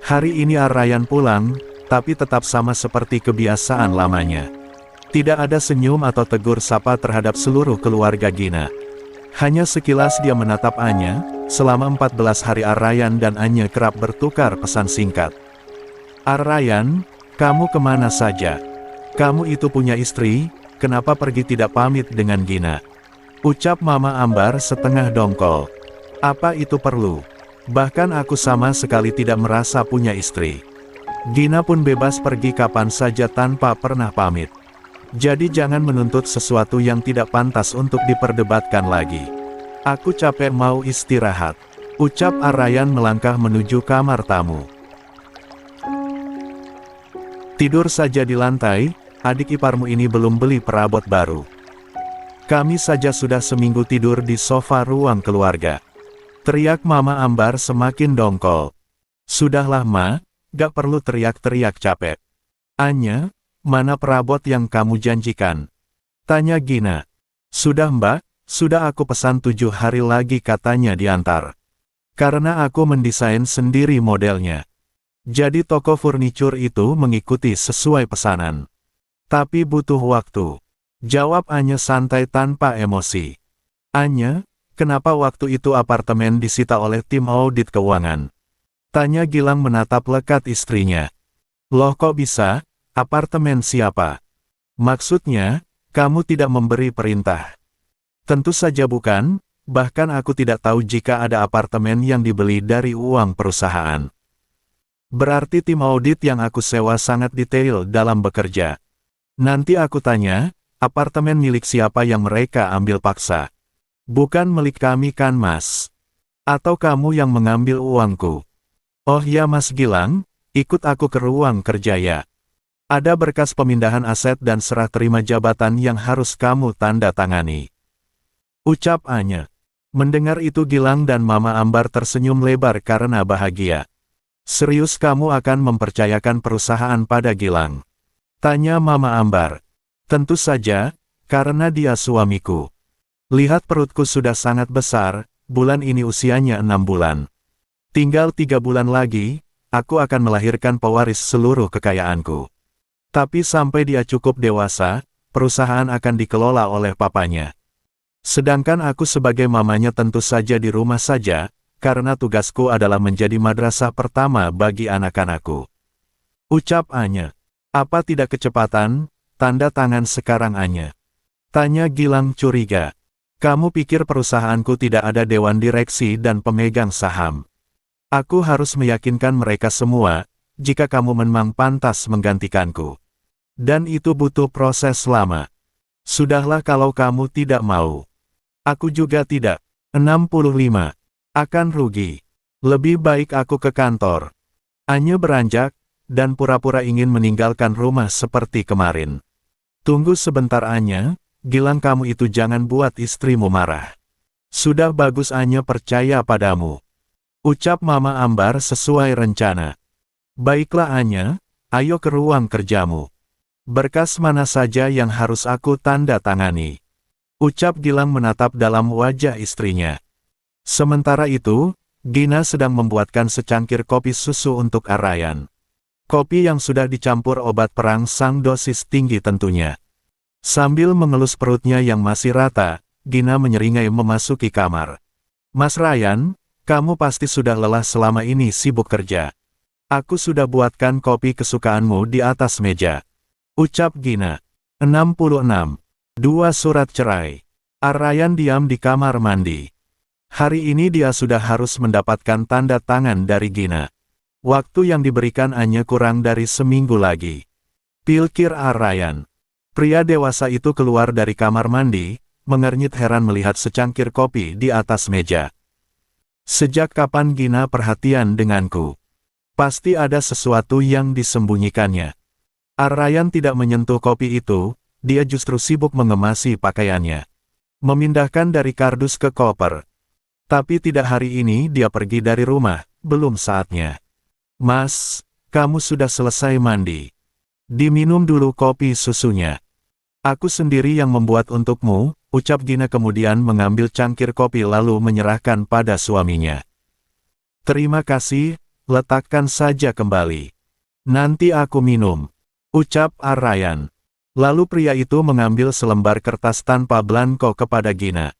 Hari ini Aryan pulang, tapi tetap sama seperti kebiasaan lamanya. Tidak ada senyum atau tegur sapa terhadap seluruh keluarga Gina. Hanya sekilas dia menatap Anya. Selama 14 hari Aryan dan Anya kerap bertukar pesan singkat. Aryan, kamu kemana saja? Kamu itu punya istri, kenapa pergi tidak pamit dengan Gina? Ucap Mama Ambar setengah dongkol. Apa itu perlu? Bahkan aku sama sekali tidak merasa punya istri. Gina pun bebas pergi kapan saja tanpa pernah pamit. Jadi jangan menuntut sesuatu yang tidak pantas untuk diperdebatkan lagi. Aku capek mau istirahat. Ucap Aryan melangkah menuju kamar tamu. Tidur saja di lantai, adik iparmu ini belum beli perabot baru. Kami saja sudah seminggu tidur di sofa ruang keluarga. Teriak Mama Ambar semakin dongkol. Sudahlah Ma, gak perlu teriak-teriak capek. Anya, mana perabot yang kamu janjikan? Tanya Gina. Sudah Mbak. Sudah aku pesan 7 hari lagi katanya diantar. Karena aku mendesain sendiri modelnya. Jadi toko furnitur itu mengikuti sesuai pesanan. Tapi butuh waktu. Jawab Anya santai tanpa emosi. Anya, kenapa waktu itu apartemen disita oleh tim audit keuangan? Tanya Gilang menatap lekat istrinya. Loh kok bisa? Apartemen siapa? Maksudnya, kamu tidak memberi perintah. Tentu saja bukan, bahkan aku tidak tahu jika ada apartemen yang dibeli dari uang perusahaan. Berarti tim audit yang aku sewa sangat detail dalam bekerja. Nanti aku tanya, apartemen milik siapa yang mereka ambil paksa? Bukan milik kami kan Mas? Atau kamu yang mengambil uangku? Oh ya Mas Gilang, ikut aku ke ruang kerja ya. Ada berkas pemindahan aset dan serah terima jabatan yang harus kamu tanda tangani. Ucap Anya. Mendengar itu Gilang dan Mama Ambar tersenyum lebar karena bahagia. Serius kamu akan mempercayakan perusahaan pada Gilang? Tanya Mama Ambar. Tentu saja, karena dia suamiku. Lihat perutku sudah sangat besar, bulan ini usianya 6 bulan. Tinggal 3 bulan lagi, aku akan melahirkan pewaris seluruh kekayaanku. Tapi sampai dia cukup dewasa, perusahaan akan dikelola oleh papanya. Sedangkan aku sebagai mamanya tentu saja di rumah saja, karena tugasku adalah menjadi madrasah pertama bagi anak-anakku. Ucap Anya. Apa tidak kecepatan? Tanda tangan sekarang Anya. Tanya Gilang curiga. Kamu pikir perusahaanku tidak ada dewan direksi dan pemegang saham? Aku harus meyakinkan mereka semua, jika kamu memang pantas menggantikanku. Dan itu butuh proses lama. Sudahlah kalau kamu tidak mau. Aku juga tidak. 65. Akan rugi. Lebih baik aku ke kantor. Anya beranjak, dan pura-pura ingin meninggalkan rumah seperti kemarin. Tunggu sebentar Anya, Gilang kamu itu jangan buat istrimu marah. Sudah bagus Anya percaya padamu. Ucap Mama Ambar sesuai rencana. Baiklah Anya, ayo ke ruang kerjamu. Berkas mana saja yang harus aku tanda tangani? Ucap Gilang menatap dalam wajah istrinya. Sementara itu, Gina sedang membuatkan secangkir kopi susu untuk Aryan. Kopi yang sudah dicampur obat perangsang dosis tinggi tentunya. Sambil mengelus perutnya yang masih rata, Gina menyeringai memasuki kamar. Mas Ryan, kamu pasti sudah lelah selama ini sibuk kerja. Aku sudah buatkan kopi kesukaanmu di atas meja. Ucap Gina. 66. 2 surat cerai. Aryan diam di kamar mandi. Hari ini dia sudah harus mendapatkan tanda tangan dari Gina. Waktu yang diberikan hanya kurang dari seminggu lagi. Pikir Aryan. Pria dewasa itu keluar dari kamar mandi, mengernyit heran melihat secangkir kopi di atas meja. Sejak kapan Gina perhatian denganku? Pasti ada sesuatu yang disembunyikannya. Aryan tidak menyentuh kopi itu. Dia justru sibuk mengemasi pakaiannya. Memindahkan dari kardus ke koper. Tapi tidak hari ini dia pergi dari rumah, belum saatnya. Mas, kamu sudah selesai mandi. Diminum dulu kopi susunya. Aku sendiri yang membuat untukmu, ucap Gina kemudian mengambil cangkir kopi lalu menyerahkan pada suaminya. Terima kasih, letakkan saja kembali. Nanti aku minum, ucap Aryan. Lalu pria itu mengambil selembar kertas tanpa blanko kepada Gina.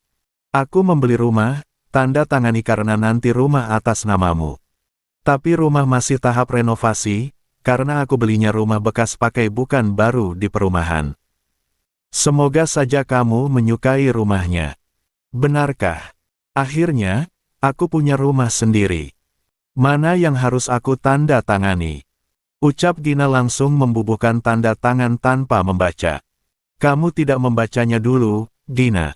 Aku membeli rumah, tanda tangani karena nanti rumah atas namamu. Tapi rumah masih tahap renovasi, karena aku belinya rumah bekas pakai bukan baru di perumahan. Semoga saja kamu menyukai rumahnya. Benarkah? Akhirnya, aku punya rumah sendiri. Mana yang harus aku tanda tangani? Ucap Gina langsung membubuhkan tanda tangan tanpa membaca. Kamu tidak membacanya dulu, Gina.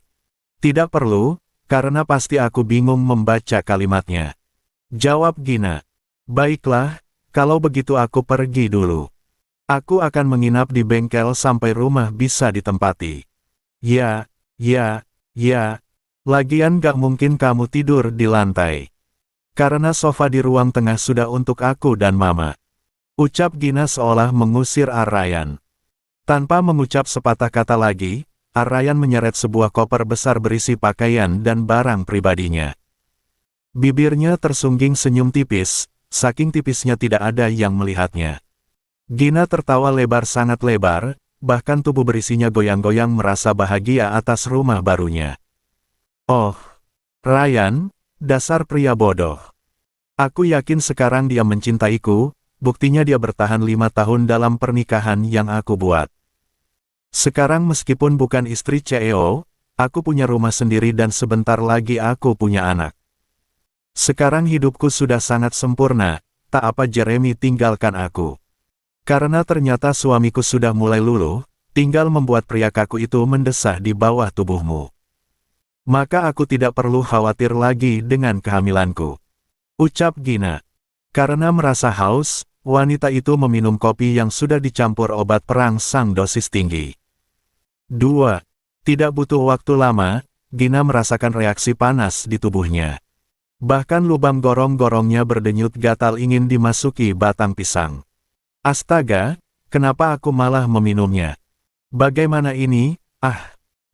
Tidak perlu, karena pasti aku bingung membaca kalimatnya. Jawab Gina. Baiklah, kalau begitu aku pergi dulu. Aku akan menginap di bengkel sampai rumah bisa ditempati. Ya. Lagian gak mungkin kamu tidur di lantai. Karena sofa di ruang tengah sudah untuk aku dan Mama. Ucap Gina seolah mengusir Aryan. Tanpa mengucap sepatah kata lagi, Aryan menyeret sebuah koper besar berisi pakaian dan barang pribadinya. Bibirnya tersungging senyum tipis, saking tipisnya tidak ada yang melihatnya. Gina tertawa lebar sangat lebar, bahkan tubuh berisinya goyang-goyang merasa bahagia atas rumah barunya. Oh, Ryan, dasar pria bodoh. Aku yakin sekarang dia mencintaiku, buktinya dia bertahan 5 tahun dalam pernikahan yang aku buat. Sekarang meskipun bukan istri CEO, aku punya rumah sendiri dan sebentar lagi aku punya anak. Sekarang hidupku sudah sangat sempurna, tak apa Jeremy tinggalkan aku. Karena ternyata suamiku sudah mulai luluh, tinggal membuat pria kaku itu mendesah di bawah tubuhmu. Maka aku tidak perlu khawatir lagi dengan kehamilanku. Ucap Gina. Karena merasa haus, wanita itu meminum kopi yang sudah dicampur obat perangsang dosis tinggi. 2. Tidak butuh waktu lama, Gina merasakan reaksi panas di tubuhnya. Bahkan lubang gorong-gorongnya berdenyut gatal ingin dimasuki batang pisang. Astaga, kenapa aku malah meminumnya? Bagaimana ini?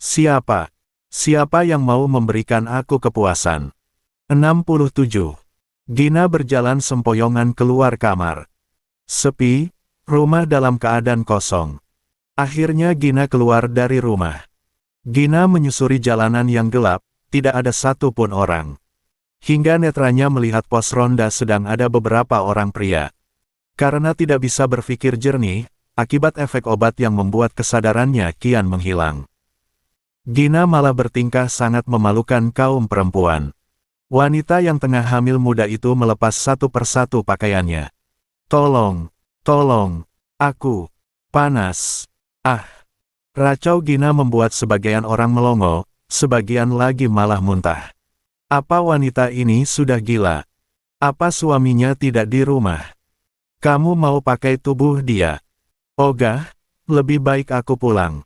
Siapa? Siapa yang mau memberikan aku kepuasan? 67. Gina berjalan sempoyongan keluar kamar. Sepi, rumah dalam keadaan kosong. Akhirnya Gina keluar dari rumah. Gina menyusuri jalanan yang gelap, tidak ada satu pun orang. Hingga netranya melihat pos ronda sedang ada beberapa orang pria. Karena tidak bisa berpikir jernih, akibat efek obat yang membuat kesadarannya kian menghilang. Gina malah bertingkah sangat memalukan kaum perempuan. Wanita yang tengah hamil muda itu melepas satu persatu pakaiannya. Tolong, aku panas. Racau Gina membuat sebagian orang melongo, sebagian lagi malah muntah. Apa wanita ini sudah gila? Apa suaminya tidak di rumah? Kamu mau pakai tubuh dia? Ogah, lebih baik aku pulang.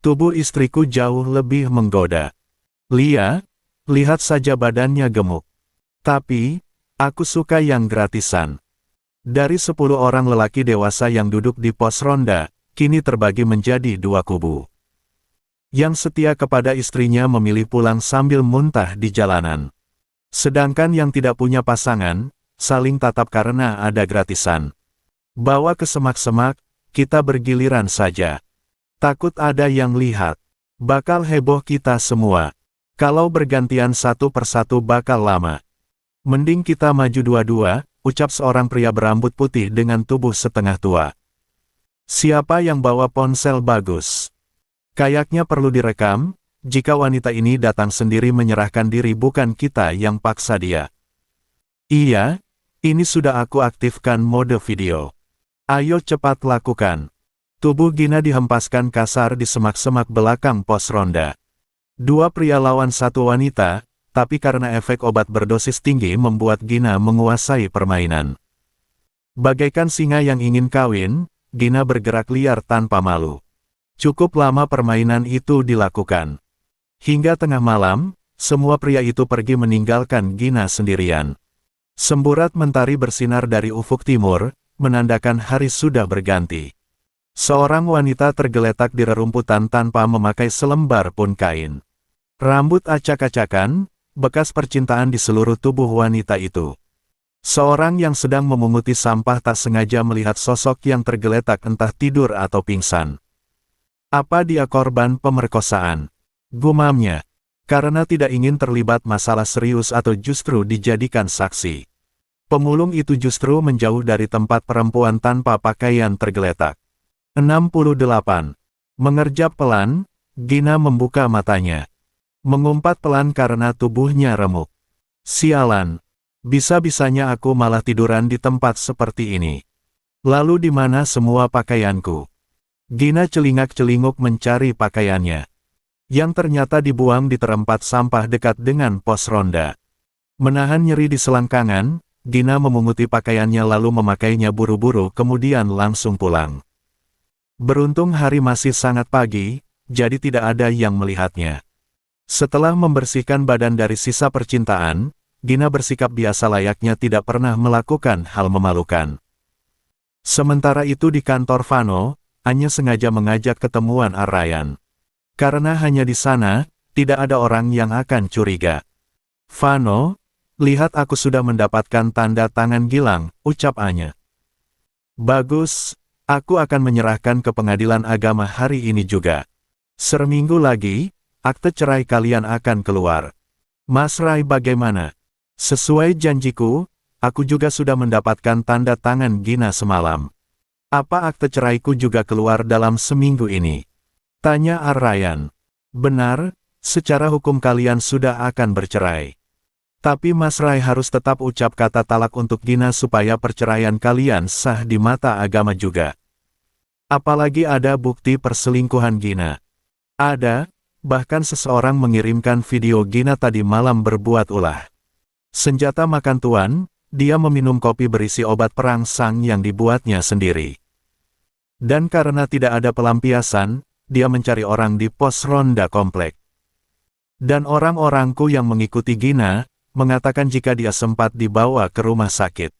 Tubuh istriku jauh lebih menggoda. Lihat saja badannya gemuk. Tapi, aku suka yang gratisan. Dari 10 orang lelaki dewasa yang duduk di pos ronda, kini terbagi menjadi 2 kubu. Yang setia kepada istrinya memilih pulang sambil muntah di jalanan. Sedangkan yang tidak punya pasangan, saling tatap karena ada gratisan. Bawa ke semak-semak, kita bergiliran saja. Takut ada yang lihat. Bakal heboh kita semua. Kalau bergantian satu persatu bakal lama. Mending kita maju dua-dua, ucap seorang pria berambut putih dengan tubuh setengah tua. Siapa yang bawa ponsel bagus? Kayaknya perlu direkam, jika wanita ini datang sendiri menyerahkan diri bukan kita yang paksa dia. Iya, ini sudah aku aktifkan mode video. Ayo cepat lakukan. Tubuh Gina dihempaskan kasar di semak-semak belakang pos ronda. 2 pria lawan 1 wanita, tapi karena efek obat berdosis tinggi membuat Gina menguasai permainan. Bagaikan singa yang ingin kawin, Gina bergerak liar tanpa malu. Cukup lama permainan itu dilakukan. Hingga tengah malam, semua pria itu pergi meninggalkan Gina sendirian. Semburat mentari bersinar dari ufuk timur, menandakan hari sudah berganti. Seorang wanita tergeletak di rerumputan tanpa memakai selembar pun kain. Rambut acak-acakan, bekas percintaan di seluruh tubuh wanita itu. Seorang yang sedang memunguti sampah tak sengaja melihat sosok yang tergeletak entah tidur atau pingsan. Apa dia korban pemerkosaan? Gumamnya. Karena tidak ingin terlibat masalah serius atau justru dijadikan saksi. Pemulung itu justru menjauh dari tempat perempuan tanpa pakaian tergeletak. 68. Mengerjap pelan, Gina membuka matanya. Mengumpat pelan karena tubuhnya remuk. Sialan. Bisa-bisanya aku malah tiduran di tempat seperti ini. Lalu di mana semua pakaianku? Gina celingak-celinguk mencari pakaiannya. Yang ternyata dibuang di terempat sampah dekat dengan pos ronda. Menahan nyeri di selangkangan, Gina memunguti pakaiannya lalu memakainya buru-buru kemudian langsung pulang. Beruntung hari masih sangat pagi, jadi tidak ada yang melihatnya. Setelah membersihkan badan dari sisa percintaan, Gina bersikap biasa layaknya tidak pernah melakukan hal memalukan. Sementara itu di kantor Vano, Anya sengaja mengajak ketemuan Arryan. Karena hanya di sana, tidak ada orang yang akan curiga. Vano, lihat aku sudah mendapatkan tanda tangan Gilang, ucap Anya. Bagus, aku akan menyerahkan ke pengadilan agama hari ini juga. Seminggu lagi, akte cerai kalian akan keluar. Mas Rai bagaimana? Sesuai janjiku, aku juga sudah mendapatkan tanda tangan Gina semalam. Apa akte ceraiku juga keluar dalam seminggu ini? Tanya Arryan. Benar, secara hukum kalian sudah akan bercerai. Tapi Mas Rai harus tetap ucap kata talak untuk Gina supaya perceraian kalian sah di mata agama juga. Apalagi ada bukti perselingkuhan Gina. Ada, bahkan seseorang mengirimkan video Gina tadi malam berbuat ulah. Senjata makan tuan, dia meminum kopi berisi obat perangsang yang dibuatnya sendiri. Dan karena tidak ada pelampiasan, dia mencari orang di pos ronda komplek. Dan orang-orangku yang mengikuti Gina, mengatakan jika dia sempat dibawa ke rumah sakit.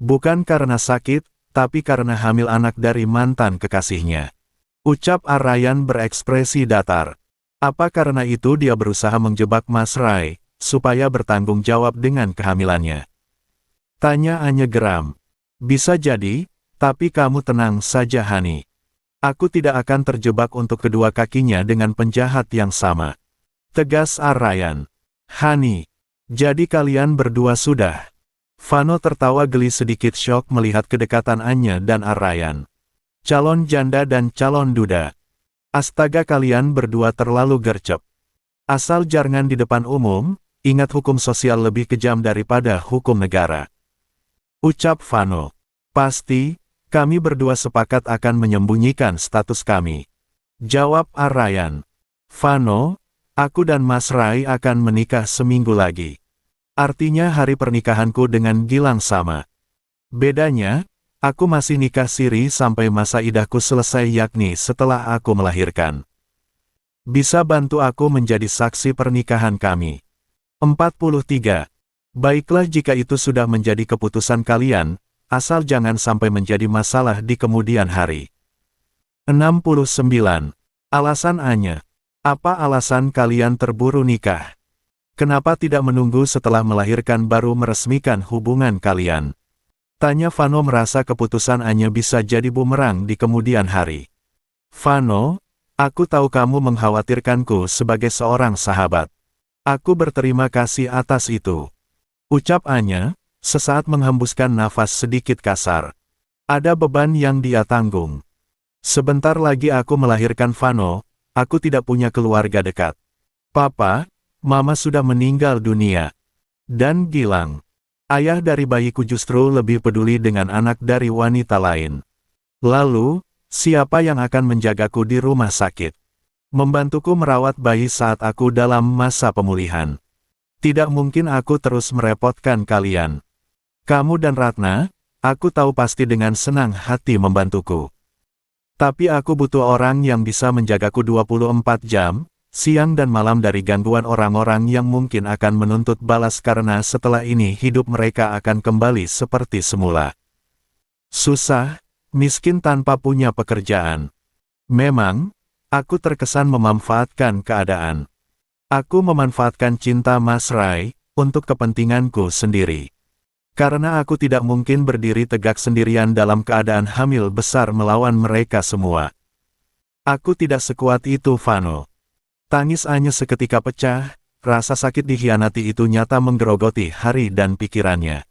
Bukan karena sakit, tapi karena hamil anak dari mantan kekasihnya. Ucap Arryan berekspresi datar. Apa karena itu dia berusaha menjebak Mas Rai, supaya bertanggung jawab dengan kehamilannya? Tanya Anya geram. Bisa jadi, tapi kamu tenang saja Hani. Aku tidak akan terjebak untuk kedua kakinya dengan penjahat yang sama. Tegas Arryan. Hani, jadi kalian berdua sudah? Vano tertawa geli sedikit syok melihat kedekatan Anya dan Arryan. Calon janda dan calon duda. Astaga kalian berdua terlalu gercep. Asal jangan di depan umum, ingat hukum sosial lebih kejam daripada hukum negara. Ucap Vano. Pasti, kami berdua sepakat akan menyembunyikan status kami. Jawab Arryan. Vano, aku dan Mas Rai akan menikah seminggu lagi. Artinya hari pernikahanku dengan Gilang sama. Bedanya, aku masih nikah siri sampai masa idahku selesai yakni setelah aku melahirkan. Bisa bantu aku menjadi saksi pernikahan kami. 43. Baiklah jika itu sudah menjadi keputusan kalian, asal jangan sampai menjadi masalah di kemudian hari. 69. Alasan Anya. Apa alasan kalian terburu nikah? Kenapa tidak menunggu setelah melahirkan baru meresmikan hubungan kalian? Tanya Vano merasa keputusan Anya bisa jadi bumerang di kemudian hari. Vano, aku tahu kamu mengkhawatirkanku sebagai seorang sahabat. Aku berterima kasih atas itu. Ucap Anya, sesaat menghembuskan nafas sedikit kasar. Ada beban yang dia tanggung. Sebentar lagi aku melahirkan Vano, aku tidak punya keluarga dekat. Papa, Mama sudah meninggal dunia. Dan Gilang, ayah dari bayiku justru lebih peduli dengan anak dari wanita lain. Lalu, siapa yang akan menjagaku di rumah sakit? Membantuku merawat bayi saat aku dalam masa pemulihan. Tidak mungkin aku terus merepotkan kalian. Kamu dan Ratna, aku tahu pasti dengan senang hati membantuku. Tapi aku butuh orang yang bisa menjagaku 24 jam, siang dan malam dari gangguan orang-orang yang mungkin akan menuntut balas karena setelah ini hidup mereka akan kembali seperti semula. Susah, miskin tanpa punya pekerjaan. Memang, aku terkesan memanfaatkan keadaan. Aku memanfaatkan cinta Mas Rai untuk kepentinganku sendiri. Karena aku tidak mungkin berdiri tegak sendirian dalam keadaan hamil besar melawan mereka semua. Aku tidak sekuat itu, Vano. Tangis Anya seketika pecah, rasa sakit dikhianati itu nyata menggerogoti hari dan pikirannya.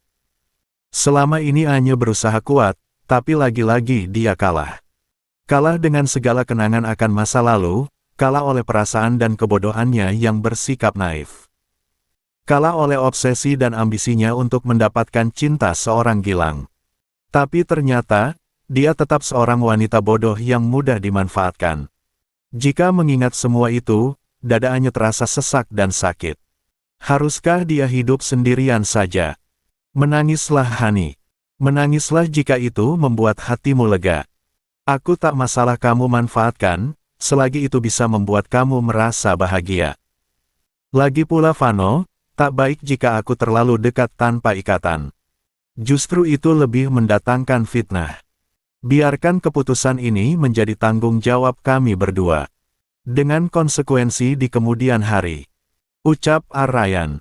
Selama ini Anya berusaha kuat, tapi lagi-lagi dia kalah. Kalah dengan segala kenangan akan masa lalu, kalah oleh perasaan dan kebodohannya yang bersikap naif. Kalah oleh obsesi dan ambisinya untuk mendapatkan cinta seorang Gilang. Tapi ternyata, dia tetap seorang wanita bodoh yang mudah dimanfaatkan. Jika mengingat semua itu, dadaannya terasa sesak dan sakit. Haruskah dia hidup sendirian saja? Menangislah Hani. Menangislah jika itu membuat hatimu lega. Aku tak masalah kamu manfaatkan, selagi itu bisa membuat kamu merasa bahagia. Lagi pula Vano, tak baik jika aku terlalu dekat tanpa ikatan. Justru itu lebih mendatangkan fitnah. Biarkan keputusan ini menjadi tanggung jawab kami berdua. Dengan konsekuensi di kemudian hari. Ucap Arayan.